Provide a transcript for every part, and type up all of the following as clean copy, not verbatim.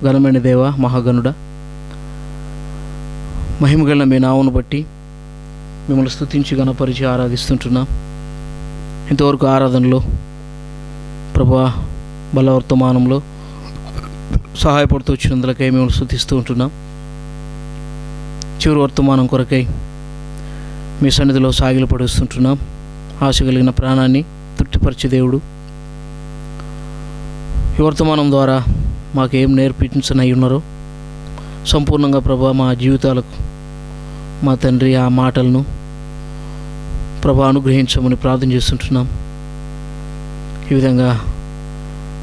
ఘనమైన దేవ, మహాగణుడ, మహిమగల మీ నామమును బట్టి మిమ్మల్ని స్తుతించి ఘనపరిచి ఆరాధిస్తుంటున్నాం. ఇంతవరకు ఆరాధనలో ప్రభువా బలవర్తమానంలో సహాయపడుతూ వచ్చినందులకై మిమ్మల్ని స్తుతిస్తూ ఉంటున్నాం. చివరి వర్తమానం కొరకై మీ సన్నిధిలో సాగిలపడుస్తుంటున్నాం. ఆశ కలిగిన ప్రాణాన్ని తృప్తిపరిచే దేవుడు, ఈ వర్తమానం ద్వారా మాకేం నేర్పించనై ఉన్నారో సంపూర్ణంగా ప్రభా మా జీవితాలకు మా తండ్రి ఆ మాటలను ప్రభా అనుగ్రహించమని ప్రార్థన చేస్తుంటున్నాం. ఈ విధంగా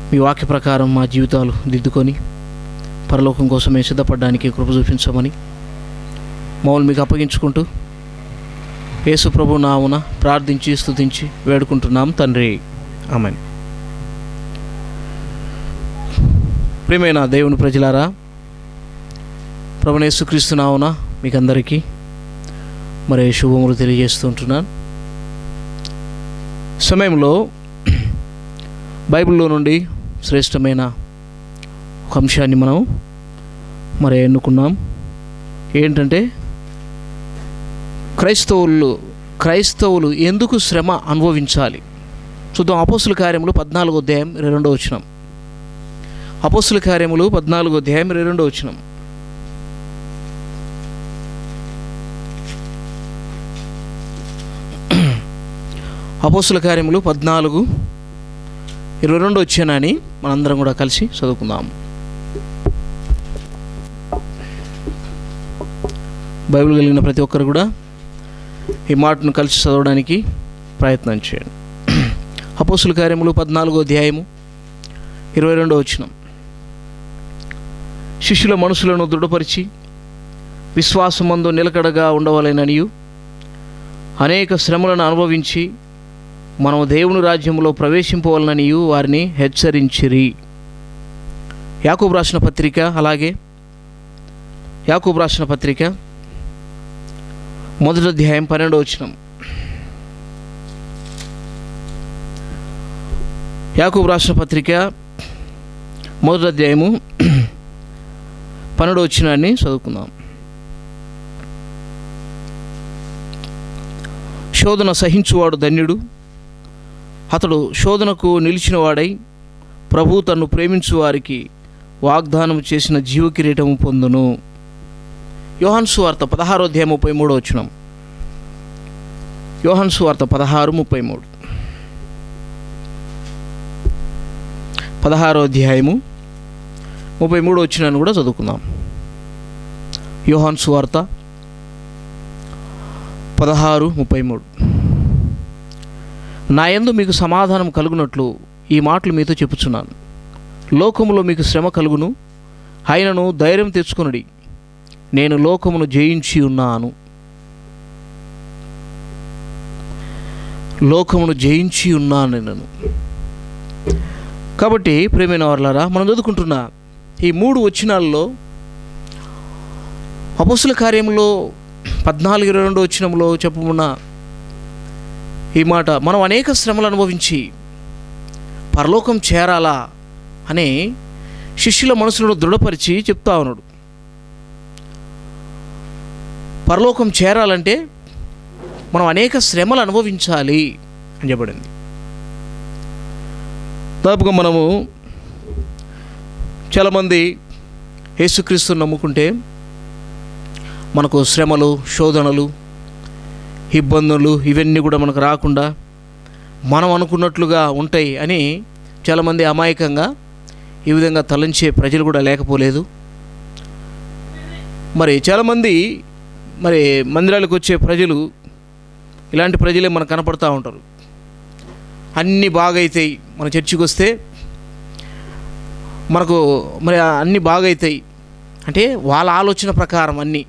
మీ వాక్య ప్రకారం మా జీవితాలు దిద్దుకొని పరలోకం కోసమే సిద్ధపడడానికి కృప చూపించమని మమ్మల్ని మీకు అప్పగించుకుంటూ యేసు ప్రభు నామమున ప్రార్థించి స్తుతించి వేడుకుంటున్నాం తండ్రి, ఆమేన్. ప్రియమైన దేవుని ప్రజలారా, ప్రభువైన యేసుక్రీస్తు నామమున మీకు అందరికీ మరి శుభములు తెలియజేస్తుంటున్నాను. సమయంలో బైబిల్లో నుండి శ్రేష్టమైన ఒక అంశాన్ని మనం మరి ఎన్నుకున్నాం. ఏంటంటే క్రైస్తవులు ఎందుకు శ్రమ అనుభవించాలి చూద్దాం. అపోస్తుల కార్యములు 14వ అధ్యాయం 22వ వచనం. అపోస్తుల కార్యములు 14వ అధ్యాయం 22వ వచనం. అపోస్తుల కార్యములు 14:22 వచ్చానని మనందరం కూడా కలిసి చదువుకుందాం. బైబిల్ కలిగిన ప్రతి ఒక్కరు కూడా ఈ మాటను కలిసి చదవడానికి ప్రయత్నం చేయండి. అపోస్తుల కార్యములు 14వ అధ్యాయము 22వ వచనం. శిష్యుల మనసులను దృఢపరిచి విశ్వాసమందు నిలకడగా ఉండవలెననియు అనేక శ్రమలను అనుభవించి మనము దేవుని రాజ్యంలో ప్రవేశింపవలననియు వారిని హెచ్చరించిరి. యాకోబు రాసిన పత్రిక, అలాగే యాకోబు రాసిన పత్రిక 1వ అధ్యాయం 12వ వచనం. యాకోబు రాసిన పత్రిక 1వ అధ్యాయము 12వ వచనాన్ని చదువుకుందాం. శోధన సహించువాడు ధన్యుడు, అతడు శోధనకు నిలిచిన వాడై ప్రభు తన్ను ప్రేమించు వారికి వాగ్దానం చేసిన జీవ కిరీటము పొందును. యోహాను సువార్త 16వ అధ్యాయం 33వ వచనం. యోహాను సువార్త 16:33. 16వ అధ్యాయము 33వ వచనాన్ని కూడా చదువుకుందాం. యోహాను సువార్త 16:33. నా యందు మీకు సమాధానం కలుగునట్లు ఈ మాటలు మీతో చెప్పుచున్నాను. లోకములో మీకు శ్రమ కలుగును, అయినను ధైర్యం తెచ్చుకొనుడి, నేను లోకమును జయించి ఉన్నాను. లోకమును జయించి ఉన్నాను నేను. కాబట్టి ప్రియమైన వారలారా, మనం చదువుకుంటున్న ఈ 3 వచనాల్లో అపోస్తుల కార్యములో 14:22 వచనంలో చెప్పుకున్న ఈ మాట, మనం అనేక శ్రమలు అనుభవించి పరలోకం చేరాలా అని శిష్యుల మనసులను దృఢపరిచి చెప్తా ఉన్నాడు. పరలోకం చేరాలంటే మనం అనేక శ్రమలు అనుభవించాలి అని చెప్పబడింది. దాదాపుగా మనము చాలామంది యేసుక్రీస్తుని నమ్ముకుంటే మనకు శ్రమలు, శోధనలు, ఇబ్బందులు ఇవన్నీ కూడా మనకు రాకుండా మనం అనుకున్నట్లుగా ఉంటాయి అని చాలామంది అమాయకంగా ఈ విధంగా తలంచే ప్రజలు కూడా లేకపోలేదు. మరి చాలామంది మరి మందిరాలకు వచ్చే ప్రజలు ఇలాంటి ప్రజలే మనకు కనపడుతూ ఉంటారు. అన్నీ బాగైతాయి, మన చర్చికి వస్తే మనకు మరి అన్నీ బాగైతాయి అంటే వాళ్ళ ఆలోచన ప్రకారం, అన్నీ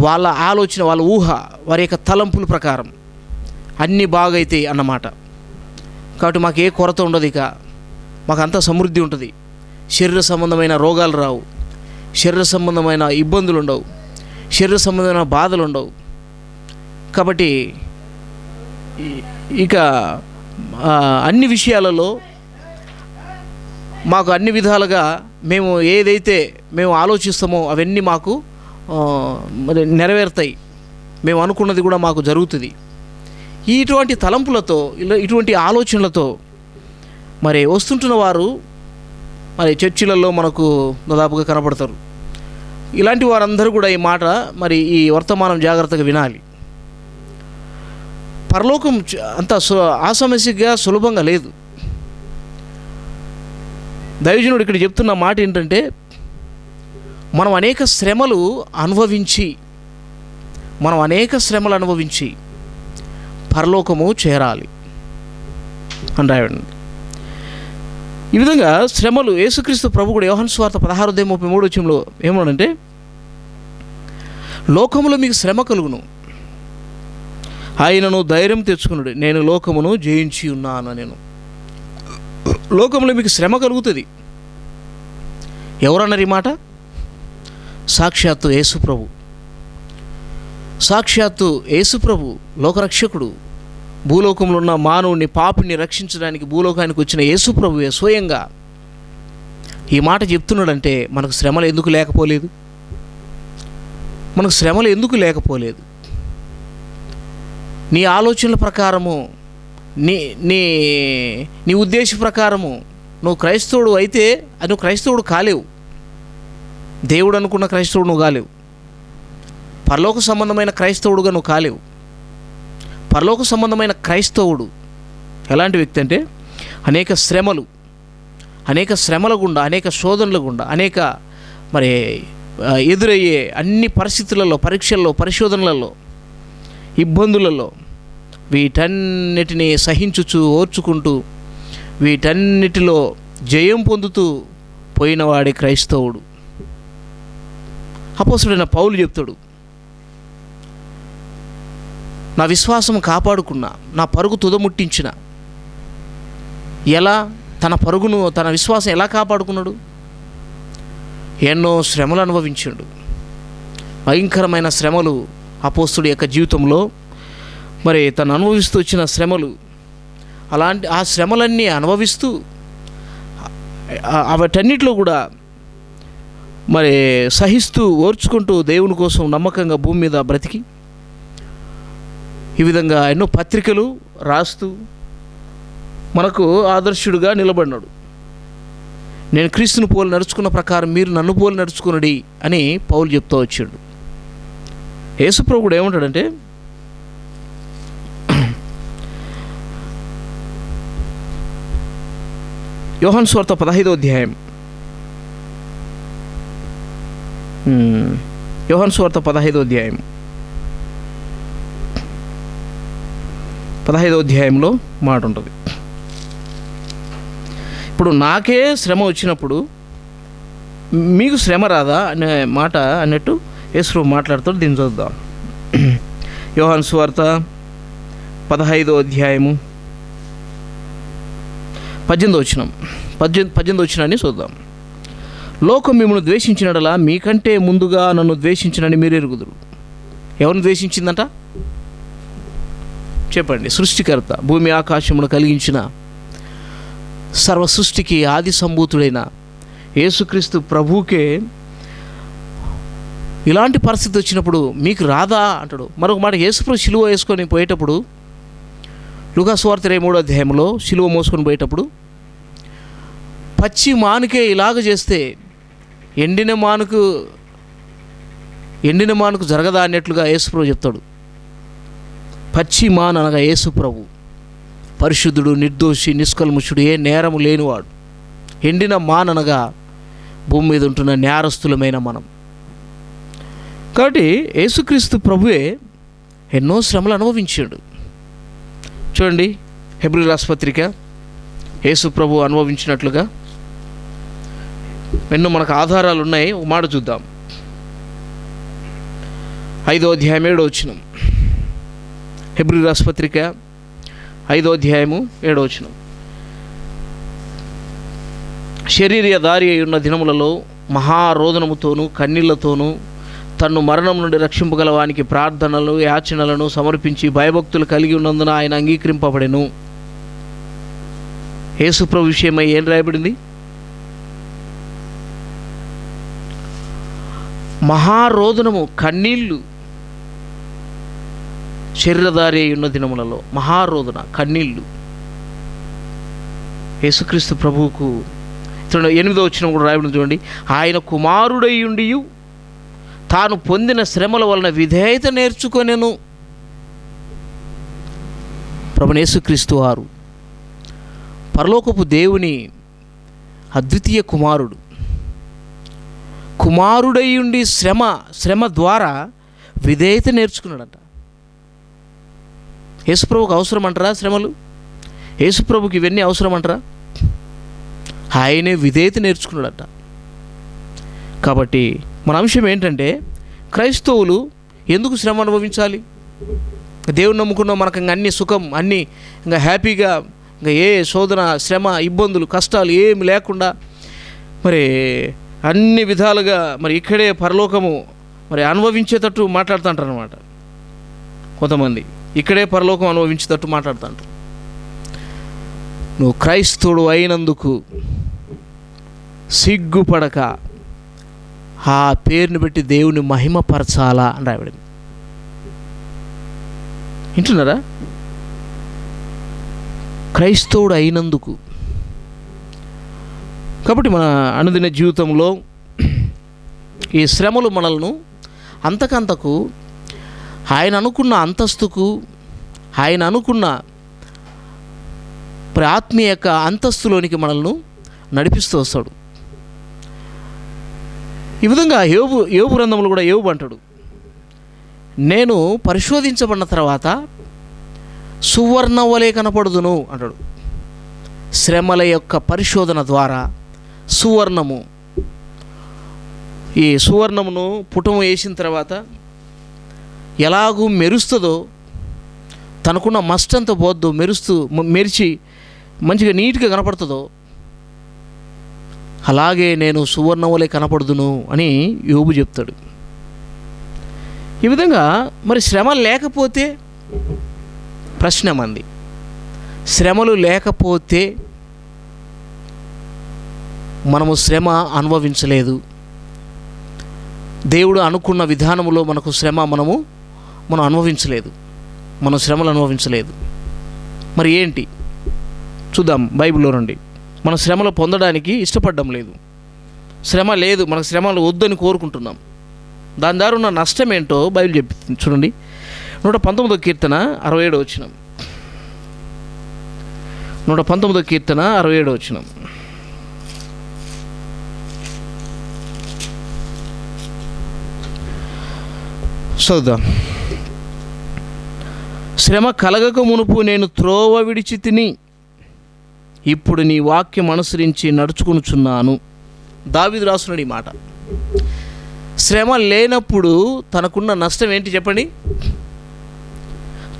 వాళ్ళ ఆలోచన, వాళ్ళ ఊహ, వారి యొక్క తలంపుల ప్రకారం అన్నీ బాగైతాయి అన్నమాట. కాబట్టి మాకు ఏ కొరత ఉండదు, ఇక మాకు అంతా సమృద్ధి ఉంటుంది, శరీర సంబంధమైన రోగాలు రావు, శరీర సంబంధమైన ఇబ్బందులు ఉండవు, శరీర సంబంధమైన బాధలు ఉండవు. కాబట్టి ఇక అన్ని విషయాలలో మాకు అన్ని విధాలుగా మేము ఆలోచిస్తామో అవన్నీ మాకు మరి నెరవేరుతాయి, మేము అనుకున్నది కూడా మాకు జరుగుతుంది. ఇటువంటి తలంపులతో ఇటువంటి ఆలోచనలతో మరి వస్తుంటున్న వారు మరి చర్చిలలో మనకు దాదాపుగా కనపడతారు. ఇలాంటి వారందరూ కూడా ఈ మాట మరి ఈ వర్తమానం జాగ్రత్తగా వినాలి. పరలోకం అంత ఆసమస్యగా సులభంగా లేదు. దైవజనుడు ఇక్కడ చెప్తున్న మాట ఏంటంటే, మనం అనేక శ్రమలు అనుభవించి పరలోకము చేరాలి అని రాయండి. ఈ విధంగా శ్రమలు యేసుక్రీస్తు ప్రభు కూడా యోహాను సువార్త 16:33 ఏమన్నాడంటే, లోకములో మీకు శ్రమ కలుగును, ఆయనను ధైర్యం తెచ్చుకున్నాడు, నేను లోకమును జయించి ఉన్నాను. నేను లోకంలో మీకు శ్రమ కలుగుతుంది. ఎవరన్నారు ఈ మాట? సాక్షాత్తు యేసుప్రభు లోకరక్షకుడు, భూలోకంలో ఉన్న మానవుని పాపిని రక్షించడానికి భూలోకానికి వచ్చిన యేసుప్రభువే స్వయంగా ఈ మాట చెప్తున్నాడంటే మనకు శ్రమలు ఎందుకు లేకపోలేదు? నీ ఆలోచనల ప్రకారము, నీ ఉద్దేశ ప్రకారము నువ్వు క్రైస్తవుడు అయితే నువ్వు క్రైస్తవుడు కాలేవు. దేవుడు అనుకున్న క్రైస్తవుడు నువ్వు కాలేవు. పరలోక సంబంధమైన క్రైస్తవుడుగా నువ్వు కాలేవు. పరలోక సంబంధమైన క్రైస్తవుడు ఎలాంటి వ్యక్తి అంటే అనేక శ్రమల గుండా, అనేక శోధనల గుండా, అనేక మరి ఎదురయ్యే అన్ని పరిస్థితులలో, పరీక్షల్లో, పరిశోధనలలో, ఇబ్బందులలో వీటన్నిటినీ సహించుచు ఓర్చుకుంటూ వీటన్నిటిలో జయం పొందుతూ పోయినవాడే క్రైస్తవుడు. అపోస్తలుడైన పౌలు చెప్తాడు, నా విశ్వాసం కాపాడుకున్నా, నా పరుగు తుదముట్టించిన. ఎలా తన విశ్వాసం ఎలా కాపాడుకున్నాడు? ఎన్నో శ్రమలు అనుభవించాడు. భయంకరమైన శ్రమలు అపోస్తలుడి యొక్క జీవితంలో మరి తను అనుభవిస్తూ వచ్చిన శ్రమలు, ఆ శ్రమలన్నీ అనుభవిస్తూ వాటన్నిటిలో కూడా మరి సహిస్తూ ఓర్చుకుంటూ దేవుని కోసం నమ్మకంగా భూమి మీద బ్రతికి ఈ విధంగా ఎన్నో పత్రికలు రాస్తూ మనకు ఆదర్శుడిగా నిలబడినాడు. నేను క్రీస్తుని పోలి నడుచుకున్న ప్రకారం మీరు నన్ను పోలి నడుచుకునడి అని పౌలు చెప్తూ వచ్చాడు. యేసుప్రభు కూడా ఏమంటాడంటే, యోహాను సువార్త 15వ అధ్యాయం, యోహాను సువార్త 15వ అధ్యాయంలో మాట ఉంటుంది. ఇప్పుడు నాకే శ్రమ వచ్చినప్పుడు మీకు శ్రమ రాదా అనే మాట అన్నట్టు యేసు మాట్లాడుతాడు. దీన్ని చూద్దాం. యోహాను సువార్త 15వ అధ్యాయము 18వ వచనాన్ని చూద్దాం. లోకం మిమ్మల్ని ద్వేషించినడలా మీకంటే ముందుగా నన్ను ద్వేషించినని మీరు ఎరుగుదురు. ఎవరిని ద్వేషించిందంట? చెప్పండి. సృష్టికర్త, భూమి ఆకాశమును కలిగించిన సర్వ సృష్టికి ఆది సంభూతుడైన యేసుక్రీస్తు ప్రభువుకే ఇలాంటి పరిస్థితి వచ్చినప్పుడు మీకు రాదా అంటాడు. మరొక మాట, యేసుప్రభు సిలువ వేసుకొని పోయేటప్పుడు లూకా సువార్త 23వ అధ్యాయంలో సిలువ మోసుకొని పోయేటప్పుడు పచ్చి మానుకే ఇలాగ చేస్తే ఎండిన మానుకు జరగదా అన్నట్లుగా యేసుప్రభు చెప్తాడు. పచ్చి మాను అనగా యేసుప్రభు పరిశుద్ధుడు, నిర్దోషి, నిష్కల్ముషుడు, ఏ నేరము లేనివాడు. ఎండిన మాననగా భూమి మీద ఉంటున్న నేరస్తులమైన మనం. కాబట్టి యేసుక్రీస్తు ప్రభువే ఎన్నో శ్రమలు అనుభవించాడు. చూడండి, హెబ్రీయుల రాసిన పత్రిక యేసు ప్రభు అనుభవించినట్లుగా ఎన్నో మనకు ఆధారాలు ఉన్నాయి. ఒక మాట చూద్దాం. 5వ అధ్యాయం 7వ వచనం. హెబ్రీయుల రాసిన పత్రిక 5వ అధ్యాయము 7వ వచనం. శరీర దారి అయి ఉన్న దినములలో మహారోదనముతోనూ కన్నీళ్లతోనూ తన్ను మరణం నుండి రక్షింపగలవానికి ప్రార్థనలు, యాచనలను సమర్పించి భయభక్తులు కలిగి ఉన్నందున ఆయన అంగీకరింపబడెను. యేసుప్రభు విషయమై ఏం రాయబడింది? మహారోదనము, కన్నీళ్ళు, శరీరధారి ఉన్న దినములలో మహారోదన, కన్నీళ్ళు. యేసుక్రీస్తు ప్రభువుకు 8వ వచనం కూడా రాయబడింది చూడండి. ఆయన కుమారుడై ఉండి తాను పొందిన శ్రమల వలన విధేయత నేర్చుకొనెను. ప్రభువైన యేసుక్రీస్తు వారు పరలోకపు దేవుని అద్వితీయ కుమారుడు. కుమారుడై ఉండి శ్రమ ద్వారా విధేయత నేర్చుకున్నాడట. యేసుప్రభుకి అవసరం అంటారా శ్రమలు? యేసుప్రభుకి ఇవన్నీ అవసరం అంటారా? ఆయనే విధేయత నేర్చుకున్నాడట. కాబట్టి మన అంశం ఏంటంటే, క్రైస్తవులు ఎందుకు శ్రమ అనుభవించాలి? దేవుని నమ్ముకున్నాం, మనకు ఇంకా అన్ని సుఖం, అన్నీ ఇంకా హ్యాపీగా, ఇంకా ఏ శోధన, శ్రమ, ఇబ్బందులు, కష్టాలు ఏమి లేకుండా మరి అన్ని విధాలుగా మరి ఇక్కడే పరలోకము మరి అనుభవించేటట్టు మాట్లాడుతుంటారు అన్నమాట. కొంతమంది ఇక్కడే పరలోకం అనుభవించేటట్టు మాట్లాడుతుంటారు. నువ్వు క్రైస్తవుడు అయినందుకు సిగ్గుపడక ఆ పేరుని బట్టి దేవుని మహిమపరచాలా అని రాయబడింది. వింటున్నారా? క్రైస్తవుడు అయినందుకు. కాబట్టి మన అనుదిన జీవితంలో ఈ శ్రమలు మనల్ని అంతకంతకు ఆయన అనుకున్న అంతస్తుకు, ఆయన అనుకున్న ఆత్మీయ యొక్క అంతస్తులోనికి మనల్ని నడిపిస్తూ వస్తాడు. ఈ విధంగా యోబు గ్రంథంలో కూడా యోబు అంటాడు, నేను పరిశోధించబడిన తర్వాత సువర్ణ వలె కనపడుదును అంటాడు. శ్రమల యొక్క పరిశోధన ద్వారా సువర్ణము, ఈ సువర్ణమును పుటము వేసిన తర్వాత ఎలాగూ మెరుస్తుందో, తనకున్న మస్టంతో పోద్దు, మెరిచి మంచిగా నీట్గా కనపడుతుందో అలాగే నేను సువర్ణం వలె కనపడుదును అని యోబు చెప్తాడు. ఈ విధంగా మరి శ్రమ లేకపోతే, ప్రశ్న మంది, శ్రమలు లేకపోతే మనము శ్రమ అనుభవించలేదు. దేవుడు అనుకున్న విధానములో మనకు శ్రమ మనం అనుభవించలేదు, మనం శ్రమలు అనుభవించలేదు. మరి ఏంటి చూద్దాం బైబిల్లో నుండి. మన శ్రమలు పొందడానికి ఇష్టపడడం లేదు, శ్రమ లేదు, మనకు శ్రమలు వద్దని కోరుకుంటున్నాం. దాని ద్వారా ఉన్న నష్టం ఏంటో బైబిల్ చెప్తుంది. చూడండి, 119వ కీర్తన 67వ వచనం. 119వ కీర్తన 67వ వచనం. చదువుదాం. శ్రమ కలగక మునుపు నేను త్రోవ విడిచి తిని, ఇప్పుడు నీ వాక్యం అనుసరించి నడుచుకొనుచున్నాను. దావీదు రాస్తున్నాడు ఈ మాట. శ్రమ లేనప్పుడు తనకున్న నష్టం ఏంటి చెప్పండి?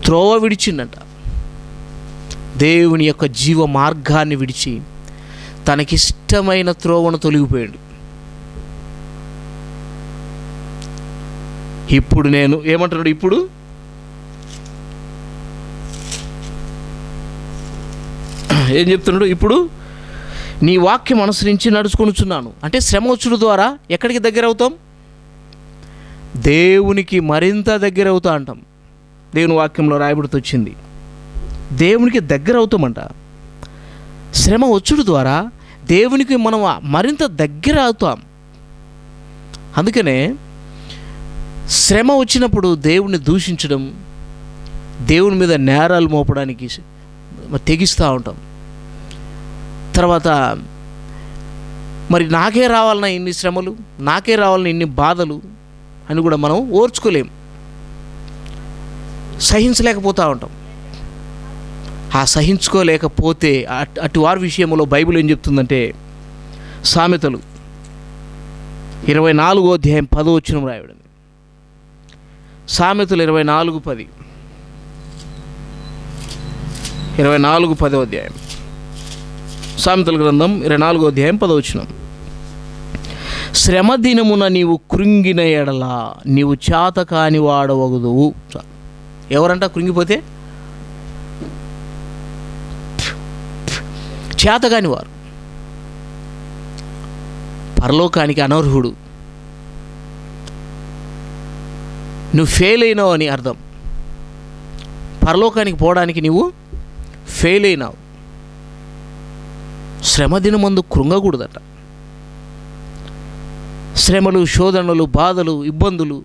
త్రోవ విడిచిందంట. దేవుని యొక్క జీవ మార్గాన్ని విడిచి తనకిష్టమైన త్రోవను తొలగిపోయాడు. ఇప్పుడు నేను ఏమంటున్నాడు? ఇప్పుడు ఏం చెప్తున్నాడు? ఇప్పుడు నీ వాక్యం అనుసరించి నడుచుకొనుచున్నాను. అంటే శ్రమ వచ్చుడు ద్వారా ఎక్కడికి దగ్గర అవుతాం? దేవునికి మరింత దగ్గర అవుతా అంటాం. దేవుని వాక్యంలో రాయబడుతూ వచ్చింది, దేవునికి దగ్గర అవుతామంట. శ్రమ వచ్చుడు ద్వారా దేవునికి మనం మరింత దగ్గర అవుతాం. అందుకనే శ్రమ వచ్చినప్పుడు దేవుణ్ణి దూషించడం, దేవుని మీద నేరాలు మోపడానికి తెగిస్తూ ఉంటాం. తర్వాత మరి నాకే రావాలన్నా ఇన్ని శ్రమలు, నాకే రావాలన్నా ఇన్ని బాధలు అని కూడా మనం ఓర్చుకోలేం, సహించలేకపోతూ ఉంటాం. ఆ సహించుకోలేకపోతే అటు వారి విషయంలో బైబిల్ ఏం చెప్తుందంటే, సామెతలు 24వ అధ్యాయం 10వ వచనం రాయబడింది. సామెతలు 24:10. 24:10వ అధ్యాయం. సామెతల గ్రంథం 24వ అధ్యాయం 10వ వచనం. శ్రమ దినమున నీవు కృంగిన ఎడల నీవు చేతకాని వాడవగుదువు. ఎవరంట కృంగిపోతే? చేతకాని వారు, పరలోకానికి అనర్హుడు, నువ్వు ఫెయిల్ అయినావు అని అర్థం. పరలోకానికి పోవడానికి నువ్వు ఫెయిల్ అయినావు. శ్రమ దినమందు కృంగకూడదట. శ్రమలు, శోధనలు, బాధలు, ఇబ్బందులు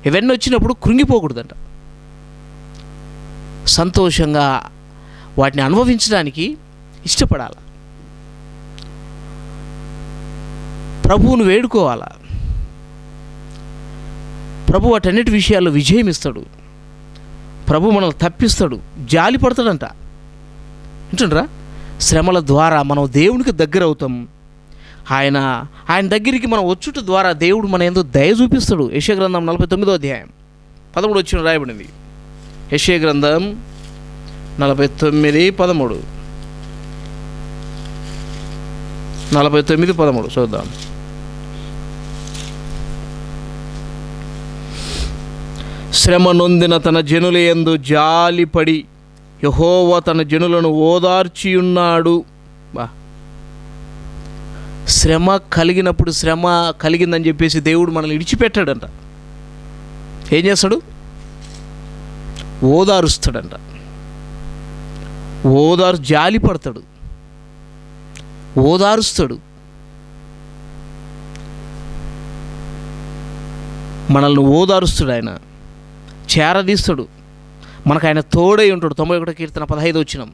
ఇవన్నీ వచ్చినప్పుడు కృంగిపోకూడదట. సంతోషంగా వాటిని అనుభవించడానికి ఇష్టపడాలి. ప్రభువును వేడుకోవాలా. ప్రభు వాటన్నిటి విషయాల్లో విజయం ఇస్తాడు. ప్రభు మనల్ని తప్పిస్తాడు, జాలి పడతాడంట. వింటుండ్రా? శ్రమల ద్వారా మనం దేవునికి దగ్గర అవుతాం. ఆయన దగ్గరికి మనం వచ్చుట ద్వారా దేవుడు మన యందు దయ చూపిస్తాడు. యెషయా గ్రంథం 49వ అధ్యాయం 13 వచ్చిన రాయబడింది. యెషయా గ్రంథం 49:13 49:13 చూద్దాం. శ్రమ నొందిన తన జనుల యందు జాలిపడి యెహోవా తన జనులను ఓదార్చియున్నాడు. శ్రమ కలిగినప్పుడు, శ్రమ కలిగిందని చెప్పేసి దేవుడు మనల్ని విడిచిపెట్టాడంట. ఏం చేస్తాడు? ఓదారుస్తాడంట. జాలి పడతాడు, ఓదారుస్తాడు. మనల్ని ఓదారుస్తాడు, ఆయన చేరదీస్తాడు. మనకు ఆయన తోడై ఉంటాడు. 91 కీర్తన 15 వచనం.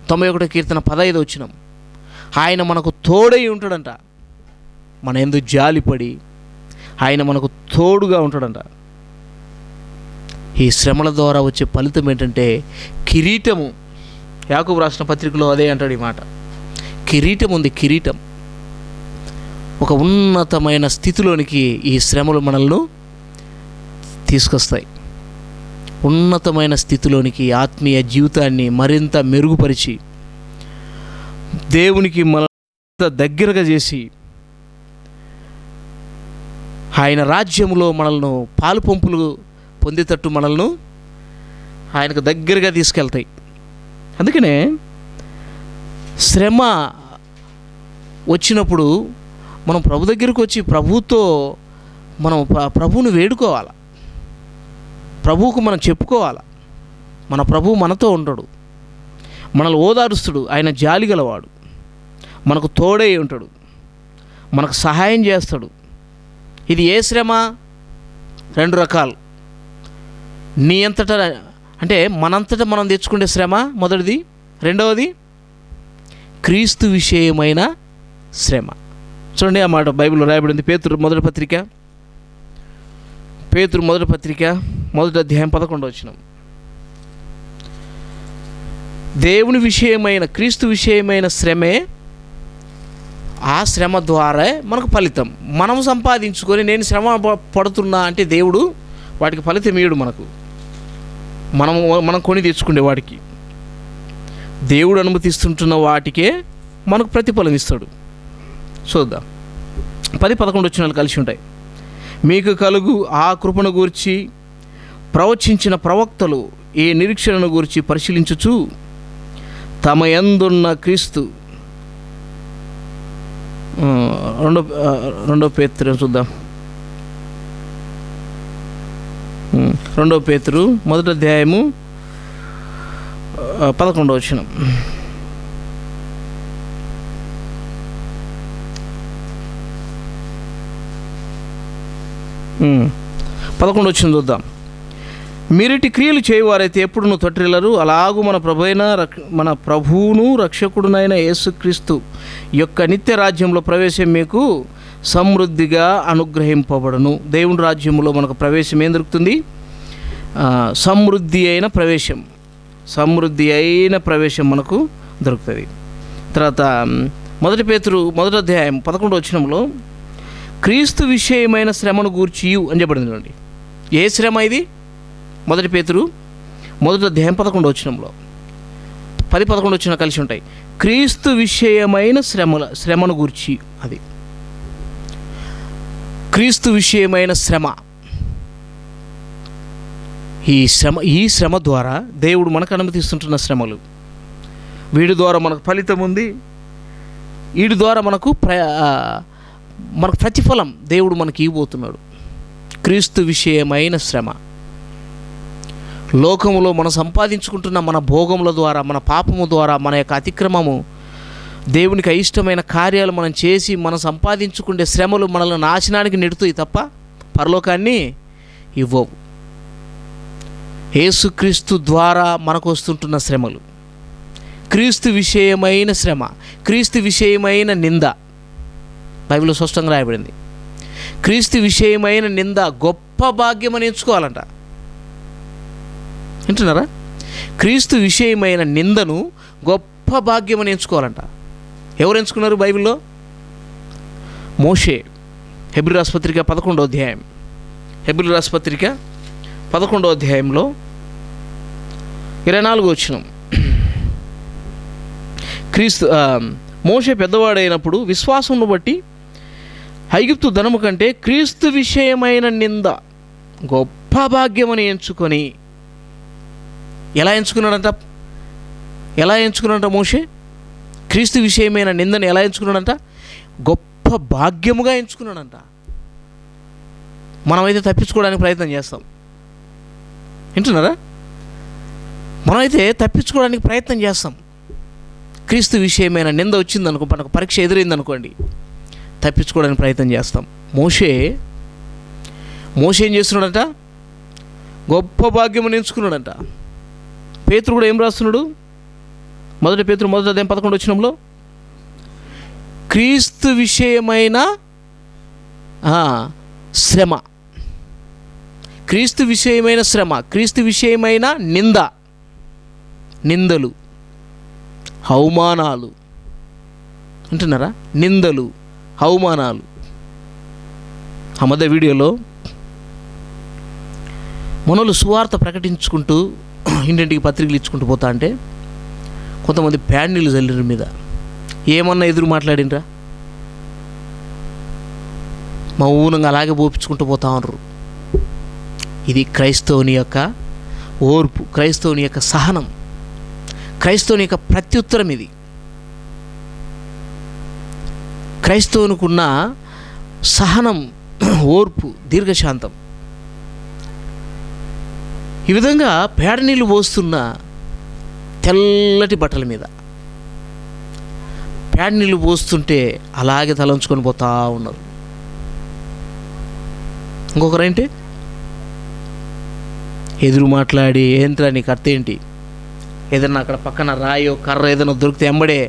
91 కీర్తన 15 వచనం. ఆయన మనకు తోడై ఉంటాడంట. మన యందు జాలిపడి ఆయన మనకు తోడుగా ఉంటాడంట. ఈ శ్రమల ద్వారా వచ్చే ఫలితం ఏంటంటే కిరీటము. యాకోబు రాసిన పత్రికలో అదే అంటాడు ఈ మాట. కిరీటం ఉంది, కిరీటం. ఒక ఉన్నతమైన స్థితిలోనికి ఈ శ్రమలు మనల్ని తీసుకొస్తాయి. ఉన్నతమైన స్థితిలోనికి, ఆత్మీయ జీవితాన్ని మరింత మెరుగుపరిచి దేవునికి మరింత దగ్గరగా చేసి ఆయన రాజ్యంలో మనల్ని పాలు పంపులు పొందేటట్టు మనల్ని ఆయనకు దగ్గరగా తీసుకెళ్తాయి. అందుకనే శ్రమ వచ్చినప్పుడు మనం ప్రభు దగ్గరికి వచ్చి ప్రభుతో మనం ప్రభువును వేడుకోవాలి. ప్రభువుకు మనం చెప్పుకోవాలి. మన ప్రభువు మనతో ఉంటాడు, మనల్ని ఓదారుస్తాడు. ఆయన జాలి గలవాడు, మనకు తోడై ఉంటాడు, మనకు సహాయం చేస్తాడు. ఇది ఏ శ్రమ? 2 రకాలు. నీ అంతటా అంటే మనంతటా మనం తెచ్చుకునే శ్రమ మొదటిది. రెండవది క్రీస్తు విషయమైన శ్రమ. చూడండి, ఆ మాట బైబిల్లో రాయబడింది. పేతురు మొదటి పత్రిక 1వ అధ్యాయం 11వ వచనం. దేవుని విషయమైన, క్రీస్తు విషయమైన శ్రమే, ఆ శ్రమ ద్వారా మనకు ఫలితం. మనం సంపాదించుకొని నేను శ్రమ పడుతున్నా అంటే దేవుడు వాటికి ఫలితం ఇయ్యడు మనకు. మనం కొని తెచ్చుకునే వాటికి దేవుడు అనుమతిస్తుంటున్న వాటికే మనకు ప్రతిఫలం ఇస్తాడు. చూద్దాం. 10-11 వచనాలు కలిసి ఉంటాయి. మీకు కలుగు ఆ కృపను గూర్చి ప్రవచించిన ప్రవక్తలు ఈ నిరీక్షణను గూర్చి పరిశీలించుచు తమ యందున్న క్రీస్తు. 2 పేతురు చూద్దాం. 2 పేతురు 1వ అధ్యాయము 11వ వచనం. పదకొండు వచ్చిన చూద్దాం. మీరిటి క్రియలు చేయవారైతే ఎప్పుడును తొట్టిల్లరు. అలాగూ మన ప్రభువును రక్షకుడునైన యేసుక్రీస్తు యొక్క నిత్య రాజ్యంలో ప్రవేశం మీకు సమృద్ధిగా అనుగ్రహింపబడును. దేవుని రాజ్యంలో మనకు ప్రవేశం ఏం దొరుకుతుంది? సమృద్ధి అయిన ప్రవేశం మనకు దొరుకుతుంది. తర్వాత 1 పేతురు 1వ అధ్యాయం 11వ వచనంలో క్రీస్తు విషయమైన శ్రమను గూర్చియు అని చెప్పబడింది. చూడండి, ఏ శ్రమ ఇది? 1 పేతురు 1వ అధ్యాయం 11వ వచనంలో 10-11 వచనం కలిసి ఉంటాయి. క్రీస్తు విషయమైన శ్రమను గూర్చి, అది క్రీస్తు విషయమైన శ్రమ. ఈ శ్రమ ద్వారా దేవుడు మనకు అనుమతిస్తుంటున్న శ్రమలు. వీడి ద్వారా మనకు ఫలితం ఉంది, వీడి ద్వారా మనకు ప్రతిఫలం దేవుడు మనకి ఇవ్వబోతున్నాడు. క్రీస్తు విషయమైన శ్రమ. లోకములో మనం సంపాదించుకుంటున్న మన భోగముల ద్వారా, మన పాపము ద్వారా, మన యొక్క అతిక్రమము, దేవునికి అయిష్టమైన కార్యాలు మనం చేసి మనం సంపాదించుకునే శ్రమలు మనల్ని నాశనానికి నెడుతాయి తప్ప పరలోకాన్ని ఇవ్వవు. యేసుక్రీస్తు ద్వారా మనకు వస్తుంటున్న శ్రమలు, క్రీస్తు విషయమైన శ్రమ, క్రీస్తు విషయమైన నింద. బైబిల్లో స్పష్టంగా రాయబడింది. క్రీస్తు విషయమైన నింద గొప్ప భాగ్యం అని ఎంచుకోవాలంట. వింటున్నారా? క్రీస్తు విషయమైన నిందను గొప్ప భాగ్యం అని ఎంచుకోవాలంట. ఎవరు ఎంచుకున్నారు బైబిల్లో? మోషే. హెబ్రీ రాసిన పత్రిక 11వ అధ్యాయం, హెబ్రీ రాసిన పత్రిక 11వ అధ్యాయంలో 24వ వచనం. మోషే పెద్దవాడైనప్పుడు విశ్వాసమును బట్టి ఐగుప్తు ధనము కంటే క్రీస్తు విషయమైన నింద గొప్ప భాగ్యమని ఎంచుకొని. ఎలా ఎంచుకున్నాడంట మోషే? క్రీస్తు విషయమైన నిందని ఎలా ఎంచుకున్నాడంట? గొప్ప భాగ్యముగా ఎంచుకున్నాడంట. మనమైతే తప్పించుకోవడానికి ప్రయత్నం చేస్తాం. వింటున్నారా? మనమైతే తప్పించుకోవడానికి ప్రయత్నం చేస్తాం. క్రీస్తు విషయమైన నింద వచ్చిందనుకో, మనకు పరీక్ష ఎదురైందనుకోండి, తప్పించుకోవడానికి ప్రయత్నం చేస్తాం. మోషే ఏం చేస్తున్నాడంట? గొప్ప భాగ్యమును ఎంచుకున్నాడంట. పేతురు కూడా ఏం రాస్తున్నాడు? మొదటి పేతురు 1వ అధ్యాయం 11వ వచనంలో క్రీస్తు విషయమైన శ్రమ, క్రీస్తు విషయమైన శ్రమ, క్రీస్తు విషయమైన నిందలు, అవమానాలు. అంటున్నారా? నిందలు, అవమానాలు. ఆ మధ్య వీడియోలో మనలు సువార్త ప్రకటించుకుంటూ ఇంటింటికి పత్రికలు ఇచ్చుకుంటూ పోతా అంటే కొంతమంది ప్యాడ్నీళ్ళు చల్లిన మీద ఏమన్నా ఎదురు మాట్లాడినరా? మౌనంగా అలాగే పోపించుకుంటూ పోతా ఉన్నారు. ఇది క్రైస్తవుని యొక్క ఓర్పు, క్రైస్తవుని యొక్క సహనం, క్రైస్తవుని యొక్క ప్రత్యుత్తరం. ఇది క్రైస్తవునికున్న సహనం, ఓర్పు, దీర్ఘశాంతం. ఈ విధంగా పేడ నీళ్ళు పోస్తున్న తెల్లటి బట్టల మీద పేడ నీళ్ళు పోస్తుంటే అలాగే తలంచుకొని పోతా ఉన్నారు. ఇంకొకరేంటి ఎదురు మాట్లాడి, ఏంట్రా నీకు అర్థం ఏంటి, ఏదన్నా అక్కడ పక్కన రాయో కర్ర ఏదైనా దొరికితే ఎంబడే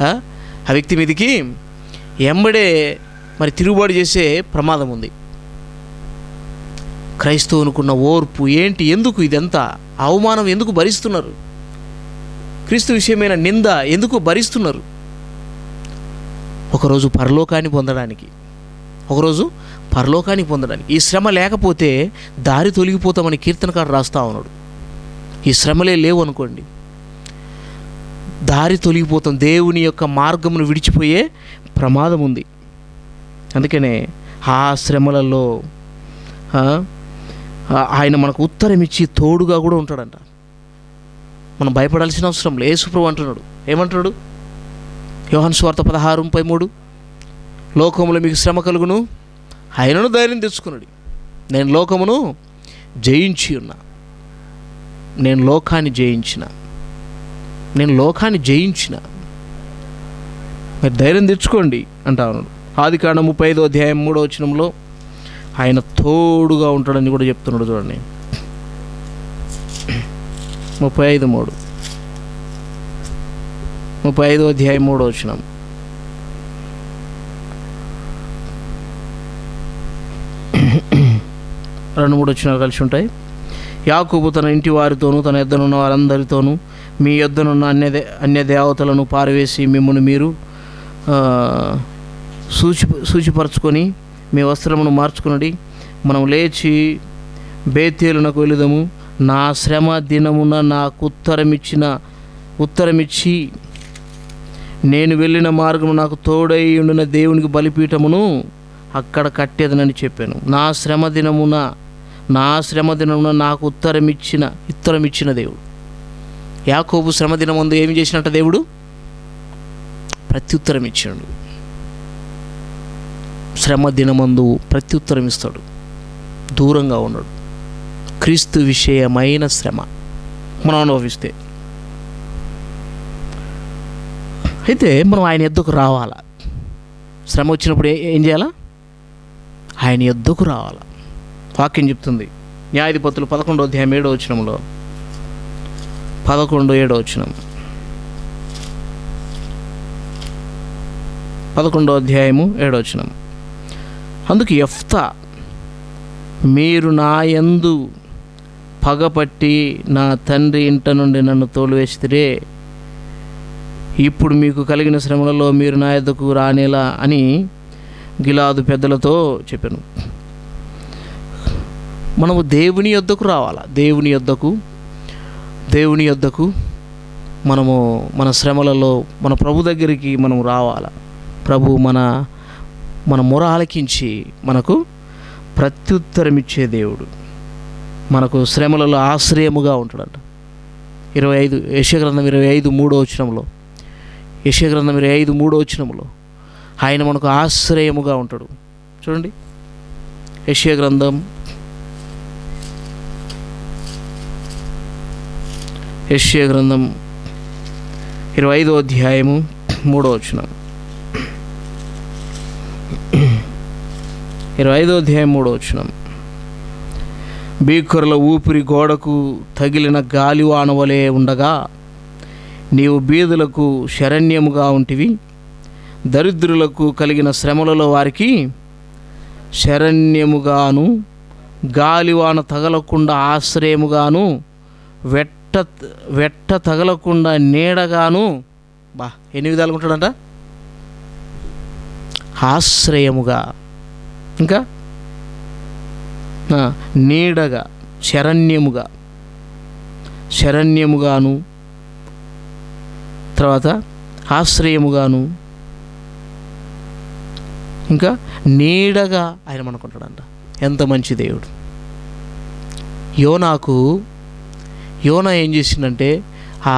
ఆ వ్యక్తి మీదకి ఎంబడే మరి తిరుగుబాటు చేసే ప్రమాదం ఉంది. క్రైస్తవునుకున్న ఓర్పు ఏంటి? ఎందుకు ఇదంతా అవమానం ఎందుకు భరిస్తున్నారు? క్రీస్తు విషయమైన నింద ఎందుకు భరిస్తున్నారు? ఒకరోజు పరలోకాన్ని పొందడానికి, ఈ శ్రమ లేకపోతే దారి తొలగిపోతామని కీర్తనకారుడు రాస్తా ఉన్నాడు. ఈ శ్రమలే లేవు అనుకోండి, దారి తొలగిపోతాం, దేవుని యొక్క మార్గమును విడిచిపోయే ప్రమాదం ఉంది. అందుకనే ఆ శ్రమలలో ఆయన మనకు ఉత్తరం ఇచ్చి తోడుగా కూడా ఉంటాడంట. మనం భయపడాల్సిన అవసరం లేదు. యేసుప్రభువు అంటున్నాడు, ఏమంటున్నాడు? యోహాను సువార్త 16:13, లోకములో మీకు శ్రమ కలుగును, ఆయనను ధైర్యం తెచ్చుకున్నాడు. నేను లోకమును జయించి ఉన్నా, నేను లోకాన్ని జయించిన, మీరు ధైర్యం తెచ్చుకోండి అంటా ఉన్నాడు. ఆదికాండం 35వ అధ్యాయం 3వ వచనంలో ఆయన తోడుగా ఉంటాడని కూడా చెప్తున్నాడు. చూడండి 35వ అధ్యాయం 3వ వచనం. రెండు మూడు వచనాలు కలిసి ఉంటాయి. యాకోబు తన ఇంటి వారితోనూ తన యొద్దనున్న వారందరితోనూ మీ యొద్దనున్న అన్య దేవతలను పారవేసి మిమ్మల్ని మీరు సూచిపరచుకొని మీ వస్త్రమును మార్చుకున్నది. మనం లేచి బేతేలునకు వెళుదాము. నా శ్రమ దినమున నాకు ఉత్తరమిచ్చి నేను వెళ్ళిన మార్గము నాకు తోడై ఉండిన దేవునికి బలిపీఠమును అక్కడ కట్టేదనని చెప్పాను. నా శ్రమ దినమున నాకు ఉత్తరమిచ్చిన దేవుడు. యాకోబు శ్రమ దినం ముందు ఏమి చేసినట్ట? దేవుడు ప్రత్యుత్తరం ఇచ్చాడు. శ్రమ దినమందు ప్రత్యుత్తరం ఇస్తాడు దూరంగా ఉన్నాడు. క్రీస్తు విషయమైన శ్రమ మనం అనుభవిస్తే, అయితే మనం ఆయన యొద్దకు రావాలా. శ్రమ వచ్చినప్పుడు ఏం చేయాలా? ఆయన యొద్దకు రావాలా. వాక్యం చెప్తుంది న్యాయాధిపతులు 11వ అధ్యాయం 7వ వచనంలో, 11:7 11వ అధ్యాయము 7వ వచనం. అందుకు యెఫ్తా, మీరు నా యందు పగపట్టి నా తండ్రి ఇంట నుండి నన్ను తోలివేసిరే, ఇప్పుడు మీకు కలిగిన శ్రమలలో మీరు నా యొద్దకు రానేలా అని గిలాదు పెద్దలతో చెప్పాను. మనము దేవుని యొద్దకు రావాలా. దేవుని యొద్దకు మనము మన శ్రమలలో మన ప్రభు దగ్గరికి మనం రావాలా. ప్రభు మన మొర ఆలకించి మనకు ప్రత్యుత్తరం ఇచ్చే దేవుడు, మనకు శ్రమలలో ఆశ్రయముగా ఉంటాడంట. 25 యెషయా గ్రంథం 25:3 యెషయా గ్రంథం 25:3 ఆయన మనకు ఆశ్రయముగా ఉంటాడు. చూడండి, యెషయా గ్రంథం 25వ అధ్యాయము 3వ వచనం. 25వ అధ్యాయం 3వ వచనం. భీకరుల ఊపిరి గోడకు తగిలిన గాలివాన వలె ఉండగా నీవు బీదలకు శరణ్యముగా ఉంటివి. దరిద్రులకు కలిగిన శ్రమలలో వారికి శరణ్యముగాను, గాలివాన తగలకుండా ఆశ్రయముగాను, వెట్ట తగలకుండా నీడగాను. ఎన్ని విధాలుగా ఉంటాడంట? ఆశ్రయముగా, ఇంకా నీడగా, శరణ్యముగాను, తర్వాత ఆశ్రయముగాను, ఇంకా నీడగా ఆయన మనకుంటాడంట. ఎంత మంచి దేవుడు! యోనా ఏం చేసిందంటే, ఆ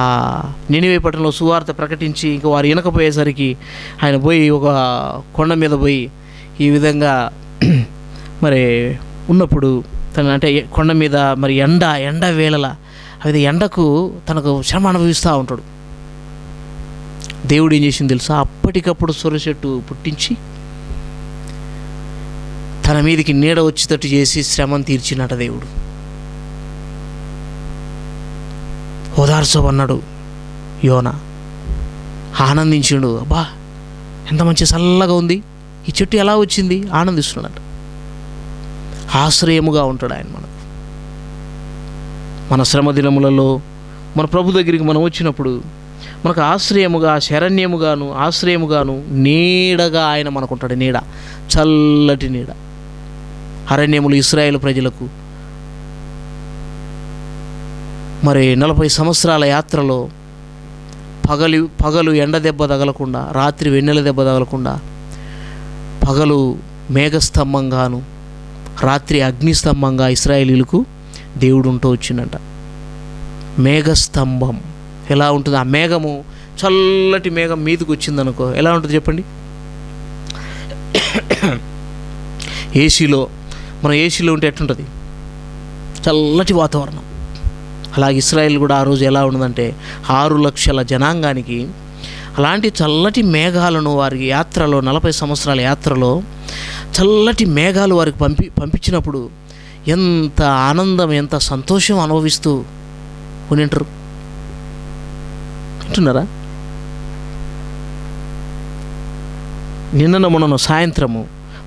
నినివే పట్టణంలో సువార్త ప్రకటించి ఇంకా వారు వినకపోయేసరికి ఆయన పోయి ఒక కొండ మీద పోయి ఈ విధంగా మరి ఉన్నప్పుడు అంటే కొండ మీద మరి ఎండ వేళల అది ఎండకు తనకు శ్రమ అనుభవిస్తూ ఉంటాడు. దేవుడు ఏం చేసింది తెలుసా? అప్పటికప్పుడు సొర చెట్టు పుట్టించి తన మీదకి నీడ వచ్చేటట్టు చేసి శ్రమను తీర్చినట దేవుడు. ఓదార్చమన్నాడు యోనా, ఆనందించిండు. అబ్బా ఎంత మంచి చల్లగా ఉంది, ఈ చెట్టు ఎలా వచ్చింది, ఆనందిస్తున్నాడు. ఆశ్రయముగా ఉంటాడు ఆయన మనకు. మన శ్రమ దినములలో మన ప్రభు దగ్గరికి మనం వచ్చినప్పుడు మనకు ఆశ్రయముగా, ఆశ్రయముగాను నీడగా ఆయన మనకుంటాడు. నీడ, చల్లటి నీడ. అరణ్యములు ఇశ్రాయేలు ప్రజలకు మరి 40 సంవత్సరాల యాత్రలో పగలు ఎండ దెబ్బ తగలకుండా, రాత్రి వెన్నెల దెబ్బ తగలకుండా, పగలు మేఘస్తంభంగాను, రాత్రి అగ్నిస్తంభంగా ఇశ్రాయేలీలకు దేవుడు ఉంటూ వచ్చిందంట. మేఘస్తంభం ఎలా ఉంటుంది? ఆ మేఘము, చల్లటి మేఘం మీదకి వచ్చిందనుకో ఎలా ఉంటుంది చెప్పండి? మనం ఏసీలో ఉంటే ఎట్లుంటుంది? చల్లటి వాతావరణం. అలాగే ఇశ్రాయేల్ కూడా ఆ రోజు ఎలా ఉన్నదంటే 6 లక్షల జనాంగానికి అలాంటి చల్లటి మేఘాలను వారి యాత్రలో, 40 సంవత్సరాల యాత్రలో చల్లటి మేఘాలు వారికి పంపించినప్పుడు ఎంత ఆనందం, ఎంత సంతోషం అనుభవిస్తూ ఉండింటారు. వింటున్నారా? నిన్న మొన్న సాయంత్రము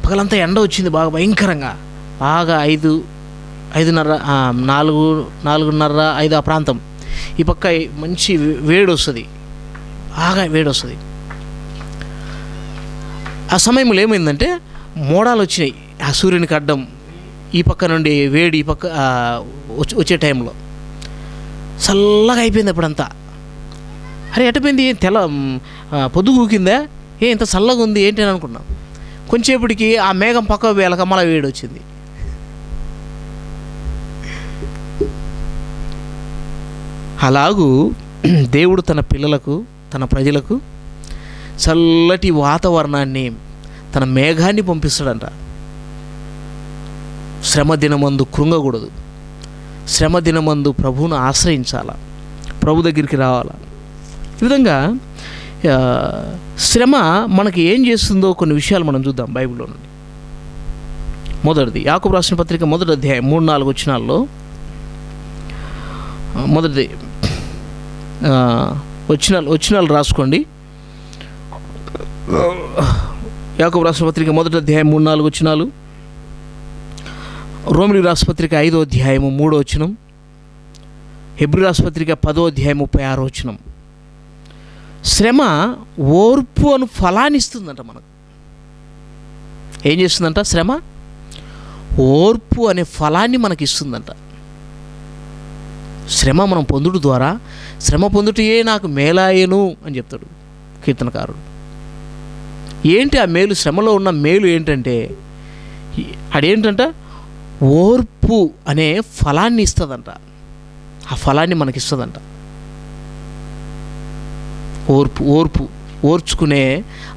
పగలంతా ఎండ వచ్చింది, బాగా భయంకరంగా, బాగా 5:30, 4:30, 5 ఆ ప్రాంతం. ఈ పక్క మంచి వేడి వస్తుంది, బాగా వేడి వస్తుంది. ఆ సమయంలో ఏమైందంటే మోడాలు వచ్చినాయి, ఆ సూర్యునికి అడ్డం. ఈ పక్క నుండి వేడి ఈ పక్క వచ్చే టైంలో చల్లగా అయిపోయింది. అప్పుడంతా అరే ఎట్టపోయింది, పొద్దుగూకిందా, ఇంత చల్లగా ఉంది ఏంటి అని అనుకున్నాం. కొంచెంసేపటికి ఆ మేఘం పక్క వేళక మళ్ళీ వేడి వచ్చింది. అలాగూ దేవుడు తన పిల్లలకు, తన ప్రజలకు చల్లటి వాతావరణాన్ని, తన మేఘాన్ని పంపిస్తాడంట. శ్రమ దినమందు కృంగకూడదు. శ్రమ దినమందు ప్రభువును ఆశ్రయించాలా, ప్రభు దగ్గరికి రావాలా. ఈ విధంగా శ్రమ మనకి ఏం చేస్తుందో కొన్ని విషయాలు మనం చూద్దాం బైబిల్లో నుండి. మొదటిది యాకోబు రాసిన పత్రిక 1వ అధ్యాయం 3-4 వచనాల్లో, మొదటిది వచనాలు రాసుకోండి. యాకోబు రాసిన పత్రిక 1వ అధ్యాయం 3-4 వచనాలు, రోమిలి రాసిన పత్రిక 5వ అధ్యాయము 3వ వచనం, హెబ్రీ రాసిన పత్రిక 10వ అధ్యాయం 36వ వచనం. శ్రమ ఓర్పు అను ఫలాన్ని ఇస్తుందంట మనకు. ఏం చేస్తుందంట? శ్రమ ఓర్పు అనే ఫలాన్ని మనకి ఇస్తుందంట. శ్రమ మనం పొందుట ద్వారా, శ్రమ పొందుటయే నాకు మేలాయను అని చెప్తాడు కీర్తనకారుడు. ఏంటి ఆ మేలు? శ్రమలో ఉన్న మేలు ఏంటంటే అదేంటంట? ఓర్పు అనే ఫలాన్ని ఇస్తుందంట. ఆ ఫలాన్ని మనకిస్తుందంట. ఓర్చుకునే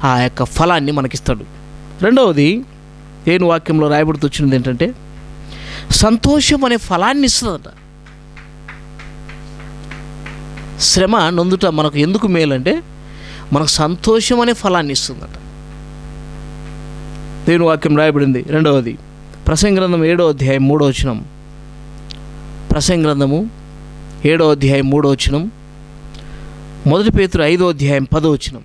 ఆ యొక్క ఫలాన్ని మనకిస్తాడు. రెండవది దేవుని వాక్యంలో రాయబడుతూ వచ్చినది ఏంటంటే సంతోషం అనే ఫలాన్ని ఇస్తుందంట. శ్రమ నొందుట మనకు ఎందుకు మేలు అంటే మనకు సంతోషం అనే ఫలాన్ని ఇస్తుందట. దేవుని వాక్యం రాయబడింది. రెండవది ప్రసంగి గ్రంథం 7వ అధ్యాయం 3వ వచనం. ప్రసంగి గ్రంథము 7వ అధ్యాయం 3వ వచనం. 1 పేతురు 5వ అధ్యాయం 10వ వచనం.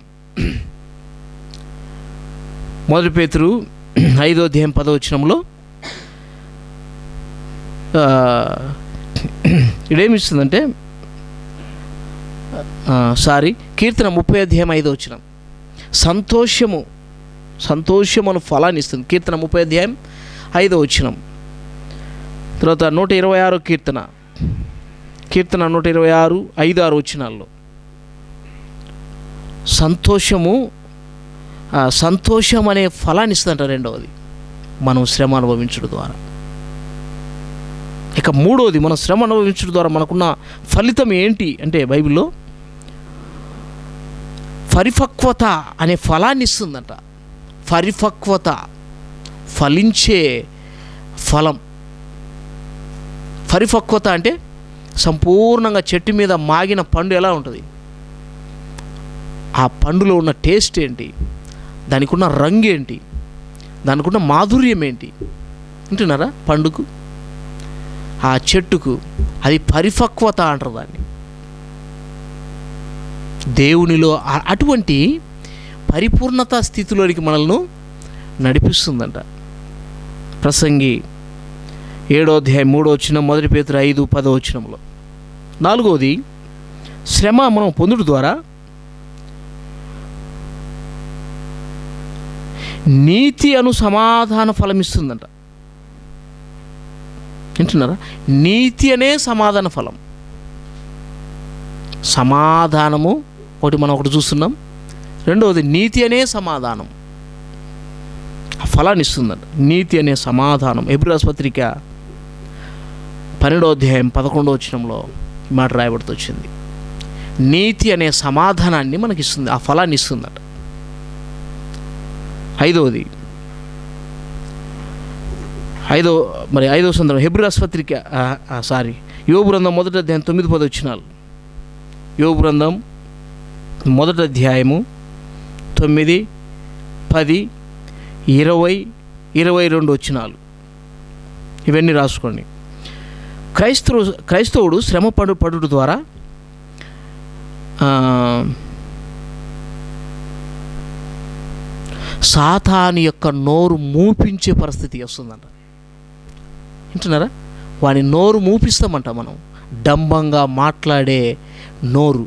1 పేతురు 5వ అధ్యాయం 10వ వచనంలో ఇదేమిస్తుందంటే కీర్తన 30వ అధ్యాయం 5వ వచనం. సంతోషమును ఫలాన్ని ఇస్తుంది. కీర్తన 30వ అధ్యాయం 5వ వచనం. తర్వాత 126 కీర్తన 126 5-6 వచనాల్లో సంతోషం అనే ఫలాన్ని ఇస్తుందంట. రెండవది మనం శ్రమ అనుభవించడం ద్వారా. ఇక మూడవది మనం శ్రమ అనుభవించడం ద్వారా మనకున్న ఫలితం ఏంటి అంటే బైబిల్లో పరిపక్వత అనే ఫలాన్ని ఇస్తుందంట. పరిపక్వత, ఫలించే ఫలం. పరిపక్వత అంటే సంపూర్ణంగా చెట్టు మీద మాగిన పండు ఎలా ఉంటుంది, ఆ పండులో ఉన్న టేస్ట్ ఏంటి, దానికి ఉన్న రంగు ఏంటి, దానికి ఉన్న మాధుర్యం ఏంటి వింటున్నారా? పండుకు, ఆ చెట్టుకు అది పరిపక్వత అంటారు దాన్ని. దేవునిలో అటువంటి పరిపూర్ణత స్థితిలోనికి మనల్ని నడిపిస్తుందంట. ప్రసంగి 7వ అధ్యాయం 3వ వచనం, 1 పేతురు 5:10 వచనంలో. నాలుగవది శ్రమ మనం పొందుట ద్వారా నీతి అను సమాధాన ఫలం ఇస్తుందంట. వింటున్నారా? నీతి అనే సమాధాన ఫలం. సమాధానము మనం ఒకటి చూస్తున్నాం. రెండవది నీతి అనే సమాధానం ఆ ఫలాన్ని ఇస్తుందంట. నీతి అనే సమాధానం. హెబ్రీ రాసిన పత్రిక 12వ అధ్యాయం 11వ వచనంలో ఈ మాట రాయబడుతూ వచ్చింది. నీతి అనే సమాధానాన్ని మనకి ఇస్తుంది, ఆ ఫలాన్ని ఇస్తుందట. ఐదవ సందర్భం హెబ్రీ రాసిన పత్రిక యోబు గ్రంథం 1వ అధ్యాయం 9-10 వచనాలు. యోబు గ్రంథం 1వ అధ్యాయము 9, 10, 20, 22 వచనాలు. ఇవన్నీ రాసుకోండి. క్రైస్తవుడు శ్రమ పడుట ద్వారా సాతాను యొక్క నోరు మూపించే పరిస్థితి వస్తుందంట. వింటున్నారా? వాని నోరు మూపిస్తామంట మనం. డంబంగా మాట్లాడే నోరు.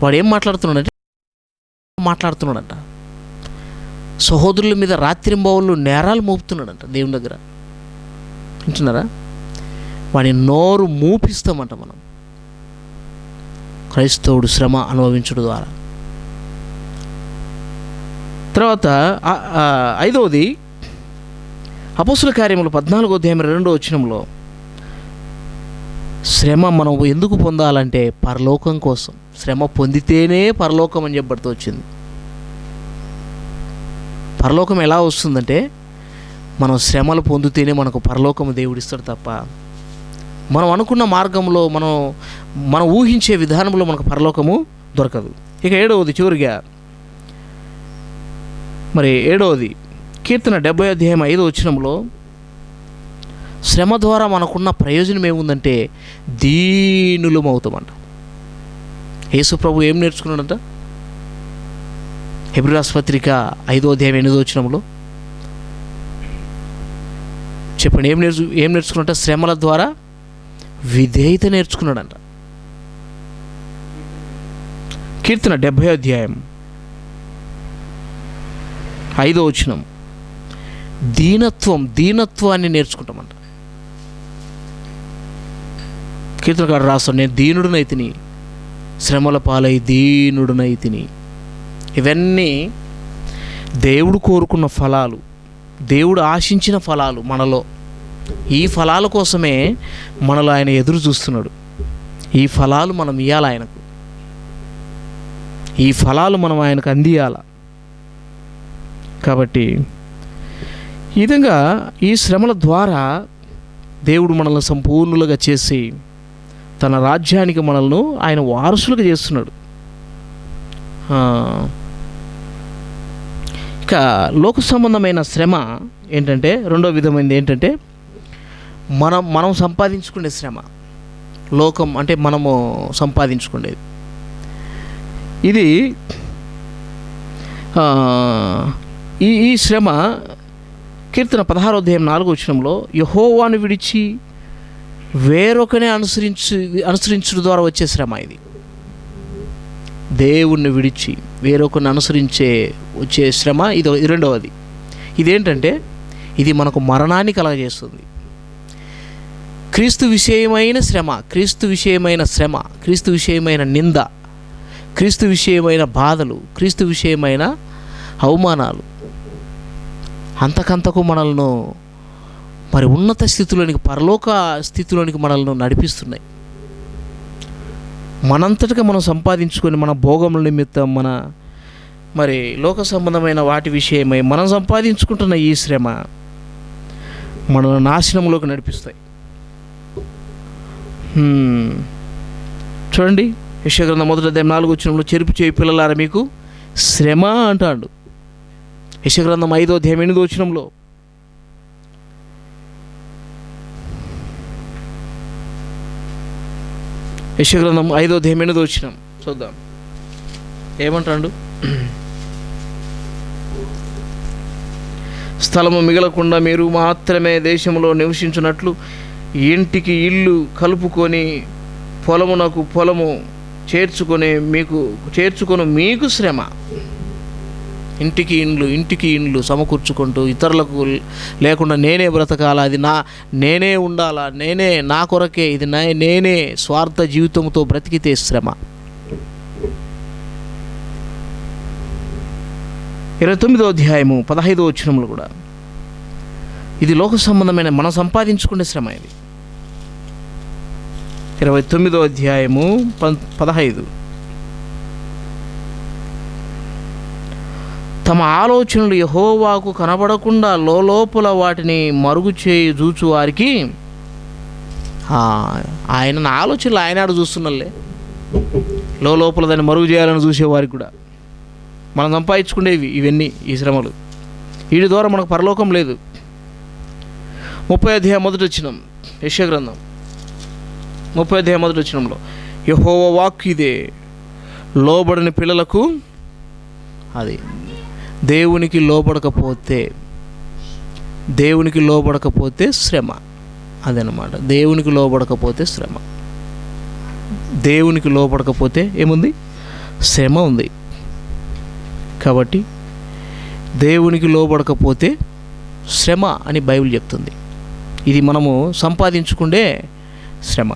వాడు ఏం మాట్లాడుతున్నాడంట సహోదరుల మీద రాత్రింబవళ్ళు నేరాలు మోపుతున్నాడంట దేవుని దగ్గర. వింటున్నారా? వాని నోరు మూపిస్తామంట మనం క్రైస్తవుడు శ్రమ అనుభవించడం ద్వారా. తర్వాత ఐదవది అపోస్తుల కార్యములు 14వ అధ్యాయం 2వ వచనంలో శ్రమ మనం ఎందుకు పొందాలంటే పరలోకం కోసం. శ్రమ పొందితేనే పరలోకం అని చెప్పబడుతూ వచ్చింది. పరలోకం ఎలా వస్తుందంటే మనం శ్రమలు పొందితేనే మనకు పరలోకము దేవుడిస్తాడు తప్ప మనం అనుకున్న మార్గంలో మనం ఊహించే విధానంలో మనకు పరలోకము దొరకదు. ఇక 7వది చివరిగా, మరి 7వది కీర్తన 70:5 శ్రమ ద్వారా మనకున్న ప్రయోజనం ఏముందంటే దీనులం అవుతామంట. యేసు ప్రభు ఏం నేర్చుకున్నాడంట? హెబ్రీ పత్రిక 5:8 చెప్పండి, ఏం నేర్చుకున్నట్ట? శ్రమల ద్వారా విధేయత నేర్చుకున్నాడంట. కీర్తన 70:5 దీనత్వాన్ని నేర్చుకుంటామంట. కీర్తనకారు రాస్తాడు, నేను దీనుడునైతిని, శ్రమల పాలై దీనుడునైతిని. ఇవన్నీ దేవుడు కోరుకున్న ఫలాలు, దేవుడు ఆశించిన ఫలాలు మనలో. ఈ ఫలాల కోసమే మనలో ఆయన ఎదురు చూస్తున్నాడు. ఈ ఫలాలు మనం ఇవ్వాలి ఆయనకు, ఈ ఫలాలు మనం ఆయనకు అందియాల. కాబట్టి ఈ విధంగా ఈ శ్రమల ద్వారా దేవుడు మనల్ని సంపూర్ణులుగా చేసి తన రాజ్యానికి మనల్ని ఆయన వారసులుగా చేస్తున్నాడు. ఇక లోక సంబంధమైన శ్రమ ఏంటంటే, రెండో విధమైనది ఏంటంటే మనం సంపాదించుకునే శ్రమ. లోకం అంటే మనము సంపాదించుకునేది. ఇది ఈ శ్రమ కీర్తన 16:4 యెహోవాను విడిచి వేరొకనే అనుసరించడం ద్వారా వచ్చే శ్రమ. ఇది దేవుణ్ణి విడిచి వేరొకరిని వచ్చే శ్రమ. ఇది రెండవది. ఇదేంటంటే ఇది మనకు మరణాన్ని కలగజేస్తుంది. క్రీస్తు విషయమైన శ్రమ, క్రీస్తు విషయమైన నింద, క్రీస్తు విషయమైన బాధలు, క్రీస్తు విషయమైన అవమానాలు అంతకంతకు మనల్ని మరి ఉన్నత స్థితిలోనికి, పరలోక స్థితిలోనికి మనల్ని నడిపిస్తున్నాయి. మనంతటిగా మనం సంపాదించుకొని మన భోగముల నిమిత్తం మరి లోక సంబంధమైన వాటి విషయమై మనం సంపాదించుకుంటున్న ఈ శ్రమ మనల్ని నాశనంలోకి నడిపిస్తాయి. చూడండి, యెషయా గ్రంథం 1:4 చెరుపు చేయి పిల్లలారా మీకు శ్రమ అంటాడు. యెషయా గ్రంథం 5:8 యెషయా గ్రంథం 5:8 చూద్దాం ఏమంటాడు. స్థలము మిగలకుండా మీరు మాత్రమే దేశంలో నివసించున్నట్లు ఇంటికి ఇల్లు కలుపుకొని పొలమునకు పొలము చేర్చుకొని మీకు శ్రమ. ఇంటికి ఇండ్లు సమకూర్చుకుంటూ ఇతరులకు లేకుండా నేనే బ్రతకాలా, అది నేనే ఉండాలా, నేనే నా కొరకే, ఇది నేనే స్వార్థ జీవితంతో బ్రతికితే శ్రమ. 29:15 కూడా ఇది లోక సంబంధమైన మనం సంపాదించుకునే శ్రమ. ఇది 29:15 తమ ఆలోచనలు యెహోవాకు కనబడకుండా లోపల వాటిని మరుగు చేయి చూచు వారికి ఆయన ఆలోచనలు ఆయనాడు చూస్తున్నలే, లోపల దాన్ని మరుగు చేయాలని చూసేవారికి కూడా మనం సంపాదించుకునేవి ఇవన్నీ ఈ శ్రమలు. వీటి ద్వారా మనకు పరలోకం లేదు. 30:1 యెషయా గ్రంథం 30:1 యెహోవా వాక్కు ఇదే, లోబడని పిల్లలకు అది దేవునికి లోబడకపోతే శ్రమ. అదనమాట, దేవునికి లోబడకపోతే శ్రమ. దేవునికి లోబడకపోతే ఏముంది? శ్రమ ఉంది. కాబట్టి దేవునికి లోబడకపోతే శ్రమ అని బైబిల్ చెప్తుంది. ఇది మనము సంపాదించుకుండే శ్రమ.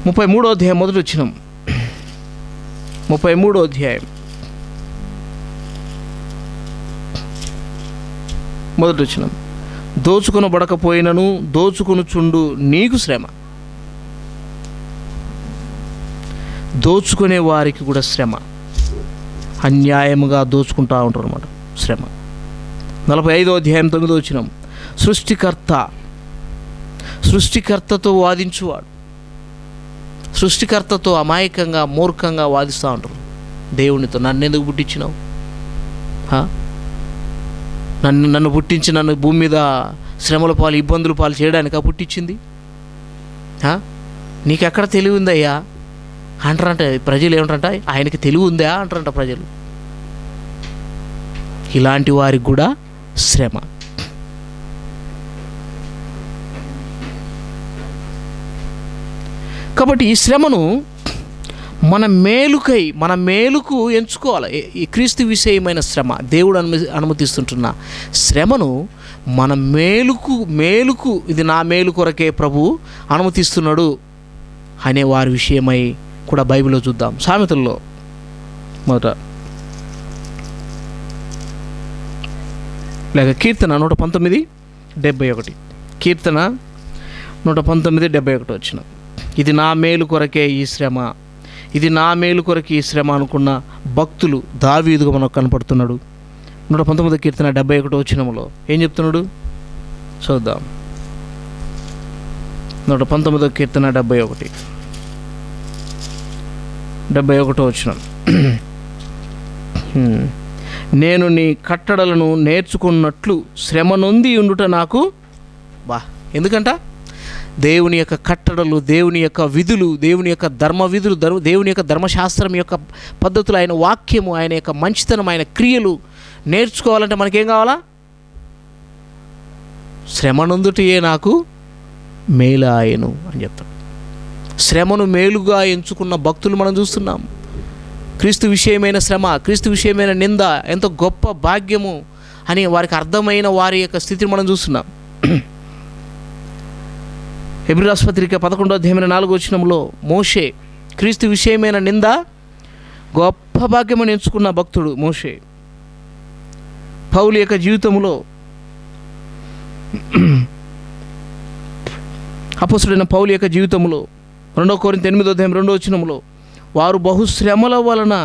33:1 దోచుకొనబడకపోయినను దోచుకొనుచుండు నీకు శ్రమ. దోచుకునే వారికి కూడా శ్రమ. అన్యాయముగా దోచుకుంటూ ఉంటారు అన్నమాట శ్రమ. 45వ అధ్యాయం 9వ వచనం, సృష్టికర్తతో వాదించువాడు. సృష్టికర్తతో అమాయకంగా మూర్ఖంగా వాదిస్తూ ఉంటారు. దేవునితో, నన్ను ఎందుకు పుట్టించినావు, నన్ను పుట్టించి నన్ను భూమి మీద శ్రమల పాలు ఇబ్బందుల పాలు చేయడానికా పుట్టించింది? నీకెక్కడ తెలివి ఉందయ్యా అంటారంట ప్రజలు. ఏమంటారంట, ఆయనకి తెలివి ఉందా అంటారంట ప్రజలు. ఇలాంటి వారికి కూడా శ్రమ. కాబట్టి ఈ శ్రమను మన మేలుకు ఎంచుకోవాలి. ఈ క్రీస్తు విషయమైన శ్రమ, దేవుడు అనుమతిస్తుంటున్న శ్రమను మన మేలుకు ఇది నా మేలు కొరకే ప్రభు అనుమతిస్తున్నాడు అనే వారి విషయమై కూడా బైబిల్లో చూద్దాం. సామెతల్లో మొదట లేక కీర్తన 119:71, కీర్తన 119:71 వచ్చిన, ఇది నా మేలు కొరకే ఈ శ్రమ, ఇది నా మేలు కొరకే ఈ శ్రమ అనుకున్న భక్తులు దావీదుగా మనకు కనపడుతున్నాడు. 119 కీర్తన 71 వచనంలో ఏం చెప్తున్నాడు చూద్దాం. 119 కీర్తన 71 వచనం, నేను నీ కట్టడలను నేర్చుకున్నట్లు శ్రమ నొంది ఉండుట నాకు ఎందుకంట దేవుని యొక్క కట్టడలు, దేవుని యొక్క విధులు, దేవుని యొక్క ధర్మ విధులు, దేవుని యొక్క ధర్మశాస్త్రం యొక్క పద్ధతులు, ఆయన వాక్యము, ఆయన యొక్క మంచితనం, ఆయన క్రియలు నేర్చుకోవాలంటే మనకేం కావాలా? శ్రమ నొందుటయే నాకు మేలాయను అని చెప్తాడు. శ్రమను మేలుగా ఎంచుకున్న భక్తులు మనం చూస్తున్నాం. క్రీస్తు విషయమైన శ్రమ, క్రీస్తు విషయమైన నింద ఎంతో గొప్ప భాగ్యము అని వారికి అర్థమైన వారి యొక్క స్థితిని మనం చూస్తున్నాం. హెబ్రీ రాసిన పత్రిక 11వ అధ్యాయం 4వ వచనంలో మోషే క్రీస్తు విషయమైన నింద గొప్ప భాగ్యమని ఎంచుకున్న భక్తుడు మోషే. పౌలు యొక్క జీవితంలో అపోస్తుడైన పౌలు యొక్క జీవితంలో 2 కొరింథీ 8వ అధ్యాయం 2వ వచనంలో వారు బహుశ్రమల వలన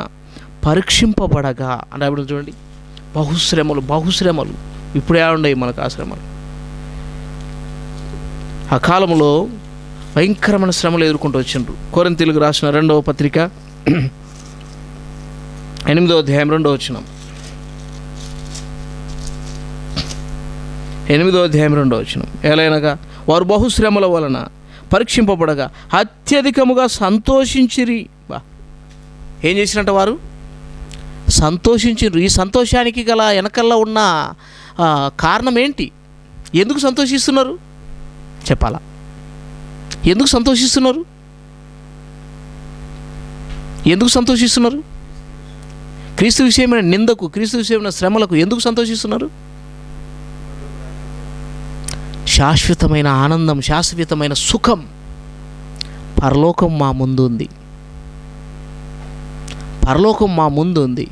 పరీక్షింపబడగా అంటే అప్పుడు చూడండి, బహుశ్రమలు ఇప్పుడే ఉన్నాయి మనకు ఆ శ్రమలు. ఆ కాలంలో భయంకరమైన శ్రమలు ఎదుర్కొంటూ వచ్చిండ్రు. కొరింథీయులకు రాసిన 2వ పత్రిక 8వ అధ్యాయం 2వ వచనం, 8వ అధ్యాయం 2వ వచనం, ఎలాగనగా వారు బహుశ్రమల వలన పరీక్షింపబడగా అత్యధికముగా సంతోషించిరి. ఏం చేసినట్ట వారు సంతోషించిర్రు. ఈ సంతోషానికి గల వెనకల్లా ఉన్న కారణం ఏంటి? ఎందుకు సంతోషిస్తున్నారు చెప్పాలా? ఎందుకు సంతోషిస్తున్నారు? క్రీస్తు విషయమైన నిందకు, క్రీస్తు విషయమైన శ్రమలకు ఎందుకు సంతోషిస్తున్నారు? శాశ్వతమైన ఆనందం, శాశ్వతమైన సుఖం, పరలోకం మా ముందు ఉంది.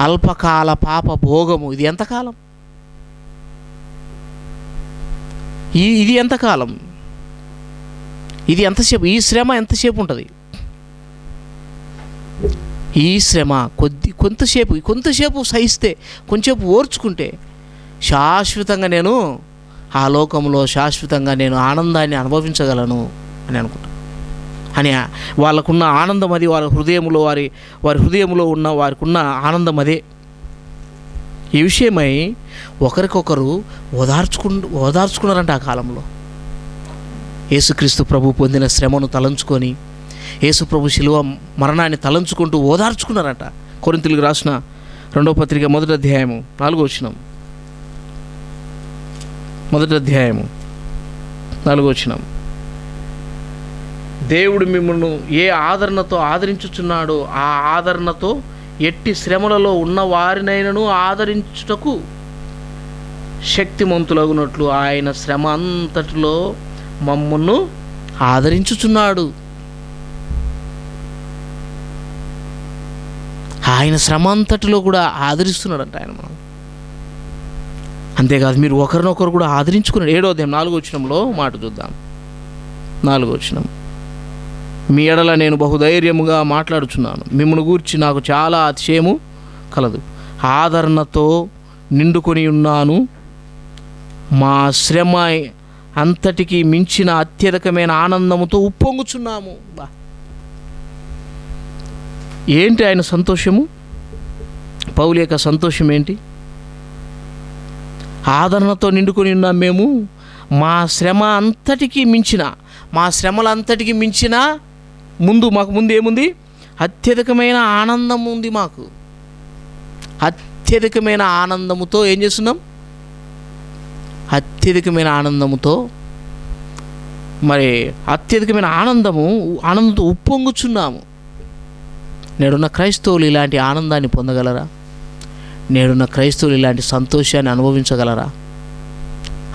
అల్పకాల పాప భోగము ఇది ఎంతకాలం? ఇది ఎంతకాలం? ఇది ఎంతసేపు? ఈ శ్రమ ఎంతసేపు ఉంటుంది? ఈ శ్రమ కొంతసేపు సహిస్తే, కొంచెంసేపు ఓర్చుకుంటే శాశ్వతంగా నేను ఆ లోకంలో శాశ్వతంగా నేను ఆనందాన్ని అనుభవించగలను అని అనుకుంటా. అని వాళ్ళకున్న ఆనందం అది, వారి హృదయంలో వారి హృదయంలో ఉన్న వారికి ఉన్న ఆనందం అదే. ఈ విషయమై ఒకరికొకరు ఓదార్చుకున్నారంట. ఆ కాలంలో యేసుక్రీస్తు ప్రభు పొందిన శ్రమను తలంచుకొని, యేసు ప్రభు శిలువ మరణాన్ని తలంచుకుంటూ ఓదార్చుకున్నారంట. కొరింథీయులకు రాసిన 2వ పత్రిక 1వ అధ్యాయము 4వ వచనం, 1వ అధ్యాయము 4వ వచనం, దేవుడు మిమ్మల్ని ఏ ఆదరణతో ఆదరించుచున్నాడో ఆ ఆదరణతో ఎట్టి శ్రమలలో ఉన్న వారినైనను ఆదరించుటకు శక్తిమంతులగునట్లు ఆయన శ్రమ అంతటిలో మమ్మల్ని ఆదరించుచున్నాడు. ఆయన శ్రమ అంతటిలో కూడా ఆదరిస్తున్నాడంట ఆయన మనం. అంతేకాదు, మీరు ఒకరినొకరు కూడా ఆదరించుకున్నాడు. 7వ అధ్యాయం 4వ వచనంలో మాట చూద్దాం. 4వ వచనం, మీ ఎడల నేను బహుధైర్యముగా మాట్లాడుచున్నాను, మిమ్మల్ని గూర్చి నాకు చాలా అతిశయము కలదు. ఆదరణతో నిండుకొని ఉన్నాను, మా శ్రమ అంతటికి మించిన అత్యధికమైన ఆనందముతో ఉప్పొంగుచున్నాము. ఏంటి ఆయన సంతోషము? పౌలు యొక్క సంతోషం ఏంటి? ఆదరణతో నిండుకొని ఉన్నాం మేము, మా శ్రమ అంతటికి మించిన, మా శ్రమలంతటికి మించిన మాకు ముందు ఏముంది? అత్యధికమైన ఆనందం ఉంది. మాకు అత్యధికమైన ఆనందముతో ఏం చేస్తున్నాం? అత్యధికమైన ఆనందముతో, మరి అత్యధికమైన ఆనందంతో ఉప్పొంగుచున్నాము. నేడున్న క్రైస్తవులు ఇలాంటి ఆనందాన్ని పొందగలరా? నేడున్న క్రైస్తవులు ఇలాంటి సంతోషాన్ని అనుభవించగలరా?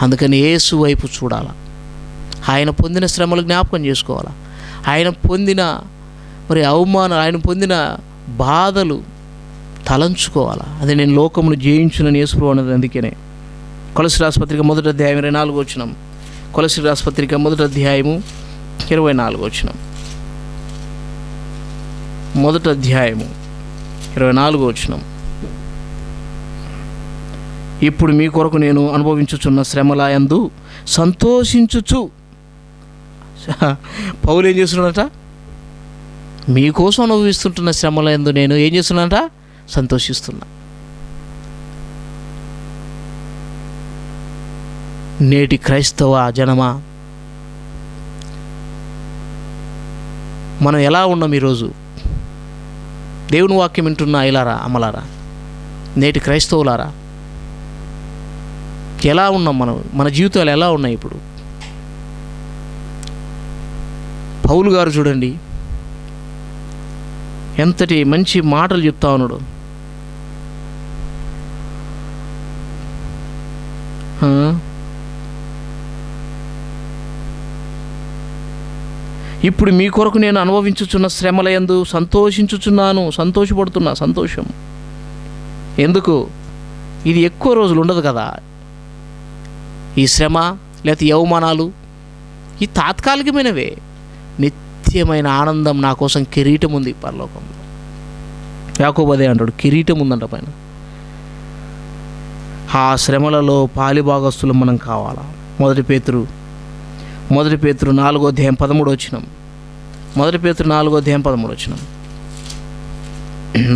అందుకని యేసు వైపు చూడాలా, ఆయన పొందిన శ్రమలు జ్ఞాపకం చేసుకోవాలా, ఆయన పొందిన మరి అవమానాలు, ఆయన పొందిన బాధలు తలంచుకోవాలా. అదే నేను లోకమును జయించునని యేసు అన్నది. అందుకనే కొలస్సీ రాష్ట్రపత్రిక 1వ అధ్యాయం 24వ వచనం, కొలస్సీ రాష్ట్రపత్రిక 1వ అధ్యాయము 24వ వచనం, 1వ అధ్యాయము 24వ వచనం. ఇప్పుడు మీ కొరకు నేను అనుభవించుచున్న శ్రమల యందు సంతోషించుచు. పౌలు ఏం చేస్తున్నాడట? మీకోసం అనుభవిస్తుంటున్న శ్రమల యందు నేను ఏం చేస్తున్నానట? సంతోషిస్తున్నా. నేటి క్రైస్తవ జనమా, మనం ఎలా ఉన్నాం ఈరోజు? దేవుని వాక్యం వింటున్నా ఇలారా అమ్మలారా, నేటి క్రైస్తవులారా, ఎలా ఉన్నాం మనం? మన జీవితాలు ఎలా ఉన్నాయి ఇప్పుడు? పౌలు గారు చూడండి, ఎంతటి మంచి మాటలు చెప్తా ఉన్నాడు. ఇప్పుడు మీ కొరకు నేను అనుభవించుచున్న శ్రమల యందు సంతోషించుచున్నాను. సంతోషపడుతున్నా. సంతోషం ఎందుకు? ఇది ఎక్కువ రోజులు ఉండదు కదా. ఈ శ్రమ లేకపోతే అవమానాలు ఈ తాత్కాలికమైనవే. నిత్యమైన ఆనందం నా కోసం కిరీటం ఉంది పరలోకంలో. యాకోబు అదే అంటాడు, కిరీటం ఉందంట పైన. ఆ శ్రమలలో పాలిభాగస్తులు మనం కావాలా. మొదటి పేతురు 4వ అధ్యాయం 13వ వచనం. మొదటి పేతురు 4వ అధ్యాయం 13వ వచనం.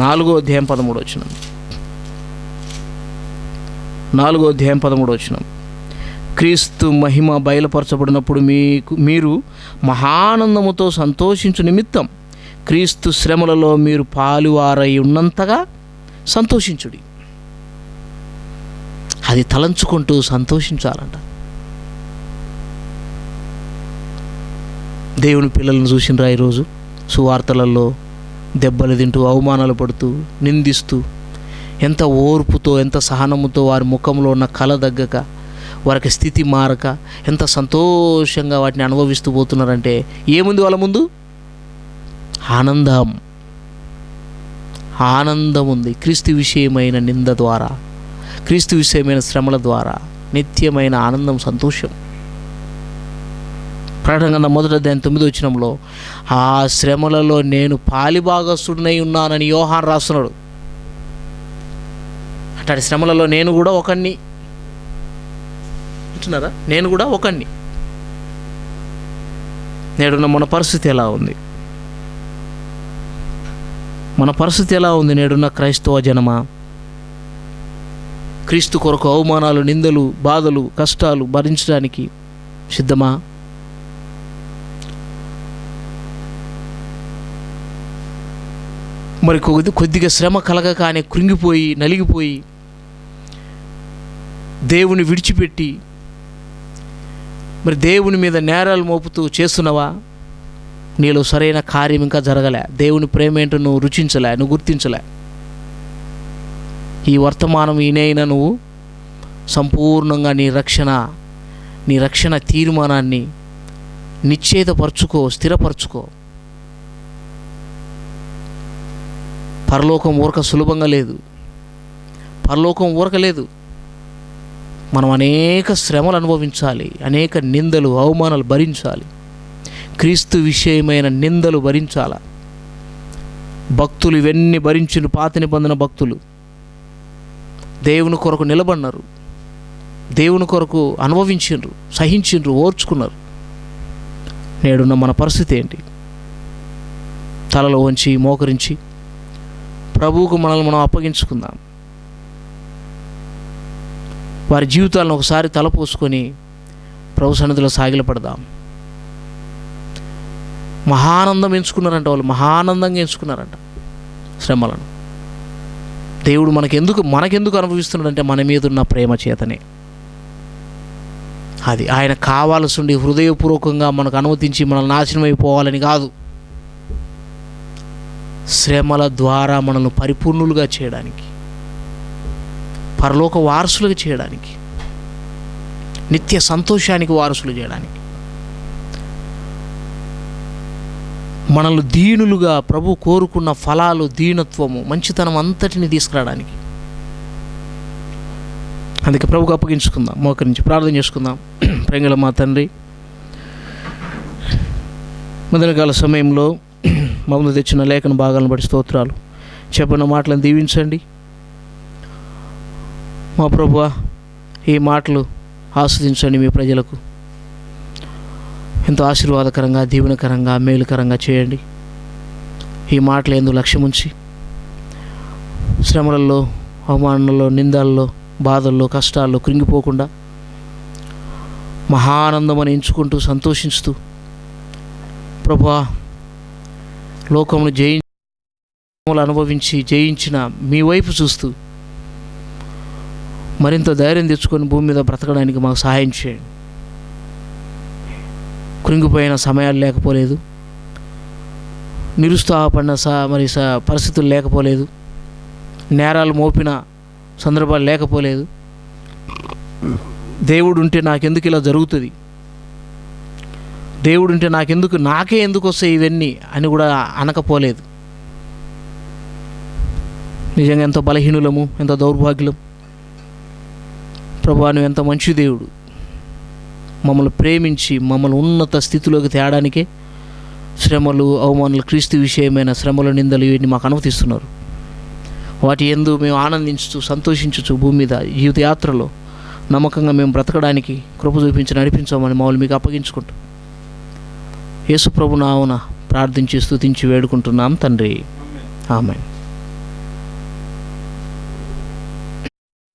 4వ అధ్యాయం 13వ వచనం. 4వ అధ్యాయం 13వ వచనం. క్రీస్తు మహిమ బయలుపరచబడినప్పుడు మీరు మహానందముతో సంతోషించు నిమిత్తం క్రీస్తు శ్రమలలో మీరు పాలువారై ఉన్నంతగా సంతోషించుడి. అది తలంచుకుంటూ సంతోషించాలంట. దేవుని పిల్లలను చూసినరా ఈరోజు సువార్తలలో దెబ్బలు తింటూ, అవమానాలు పడుతూ, నిందిస్తూ, ఎంత ఓర్పుతో, ఎంత సహనముతో వారి ముఖంలో ఉన్న కళ దగ్గక, వారికి స్థితి మారక ఎంత సంతోషంగా వాటిని అనుభవిస్తూ పోతున్నారంటే ఏముంది వాళ్ళ ముందు? ఆనందం ఉంది. క్రీస్తు విషయమైన నింద ద్వారా, క్రీస్తు విషయమైన శ్రమల ద్వారా నిత్యమైన ఆనందం, సంతోషం. ప్రకటన గ్రంథం 1వ అధ్యాయం 9వ వచనంలో ఆ శ్రమలలో నేను పాలిభాగస్తుడినై ఉన్నానని యోహాను రాస్తున్నాడు. అట్లాంటి శ్రమలలో నేను కూడా ఒకణ్ణి. అంటున్నారా? నేను కూడా ఒకణ్ణి. నేడున్న మన పరిస్థితి ఎలా ఉంది? మన పరిస్థితి ఎలా ఉంది? నేడున్న క్రైస్తవ జనమా, క్రీస్తు కొరకు అవమానాలు, నిందలు, బాధలు, కష్టాలు భరించడానికి సిద్ధమా? మరి కొద్దిగా శ్రమ కలగగానే కృంగిపోయి, నలిగిపోయి, దేవుని విడిచిపెట్టి మరి దేవుని మీద నేరాలు మోపుతూ చేస్తున్నావా? నీలో సరైన కార్యం ఇంకా జరగలే. దేవుని ప్రేమ ఏంటో నువ్వు రుచించలే, నువ్వు గుర్తించలే. ఈ వర్తమానం ఈయనైనా నువ్వు సంపూర్ణంగా నీ రక్షణ తీర్మానాన్ని నిశ్చయితపరచుకో, స్థిరపరచుకో. పరలోకం ఊరక సులభంగా లేదు. పరలోకం ఊరకలేదు. మనం అనేక శ్రమలు అనుభవించాలి, అనేక నిందలు, అవమానాలు భరించాలి. క్రీస్తు విషయమైన నిందలు భరించాల. భక్తులు ఇవన్నీ భరించిన పాత నిబంధన భక్తులు దేవుని కొరకు నిలబడినారు, దేవుని కొరకు అనుభవించిండ్రు, సహించిండ్రు, ఓర్చుకున్నారు. నేడున్న మన పరిస్థితి ఏంటి? తలలో వంచి మోకరించి ప్రభువుకు మనల్ని మనం అప్పగించుకుందాం. వారి జీవితాలను ఒకసారి తలపోసుకొని ప్రభు సన్నిధిలో సాగిలపడదాం. మహానందం ఎంచుకున్నారంట, వాళ్ళు మహానందంగా ఎంచుకున్నారంట శ్రమలను. దేవుడు మనకెందుకు అనుభవిస్తున్నాడంటే మన మీద ఉన్న ప్రేమ చేతనే. అది ఆయన కావాల్సిండి హృదయపూర్వకంగా మనకు అనుమతించి మనల్ని నాశనం అయిపోవాలని కాదు, శ్రమల ద్వారా మనల్ని పరిపూర్ణులుగా చేయడానికి, పరలోక వారసులుగా చేయడానికి, నిత్య సంతోషానికి వారసులు చేయడానికి, మనల్ని దీనులుగా ప్రభు కోరుకున్న ఫలాలు, దీనత్వము, మంచితనం అంతటిని తీసుకురావడానికి. అందుకే ప్రభుకు అప్పగించుకుందాం, మోకరించి ప్రార్థన చేసుకుందాం. ప్రేంగల మా తండ్రి, మధ్యాహ్నకాల సమయంలో మమ్మల్ని తెచ్చిన లేఖన భాగాలను బట్టి స్తోత్రాలు. చెప్పిన మాటలను దీవించండి మా ప్రభువా. ఈ మాటలు ఆస్వాదించండి, మీ ప్రజలకు ఎంతో ఆశీర్వాదకరంగా, దీవెనకరంగా, మేలుకరంగా చేయండి. ఈ మాటలు ఎందు లక్ష్యముంచి శ్రమలలో, అవమానాల్లో, నిందల్లో, బాధల్లో, కష్టాల్లో కృంగిపోకుండా మహానందమని ఎంచుకుంటూ సంతోషిస్తూ ప్రభువా, లోకమును అనుభవించి జయించిన మీ వైపు చూస్తూ మరింత ధైర్యం తెచ్చుకొని భూమి మీద బ్రతకడానికి మాకు సహాయం చేయండి. కృంగిపోయిన సమయాలు లేకపోలేదు, నిరుత్సాహపడిన పరిస్థితులు లేకపోలేదు, నేరాలు మోపిన సందర్భాలు లేకపోలేదు. దేవుడు ఉంటే నాకెందుకు ఇలా జరుగుతుంది, దేవుడు ఉంటే నాకే ఎందుకు వస్తాయి ఇవన్నీ అని కూడా అనకపోలేదు. నిజంగా ఎంతో బలహీనులము, ఎంతో దౌర్భాగ్యులం. ప్రభువా, నువ్వు ఎంత మంచి దేవుడు. మమ్మల్ని ప్రేమించి మమ్మల్ని ఉన్నత స్థితిలోకి తేడానికే శ్రమలు, అవమానాలు, క్రీస్తు విషయమైన శ్రమలు, నిందలు ఇవన్నీ మాకు అనుమతిస్తున్నారు. వాటి యందు మేము ఆనందించుతూ సంతోషించుచు భూమి మీద జీవిత యాత్రలో నమ్మకంగా మేము బ్రతకడానికి కృప చూపించి నడిపించమని మమ్మల్ని మీకు అప్పగించుకుంటాం. యేసు ప్రభు నామమున ప్రార్థించి స్తుతించి వేడుకుంటున్నాం తండ్రి. ఆమేన్.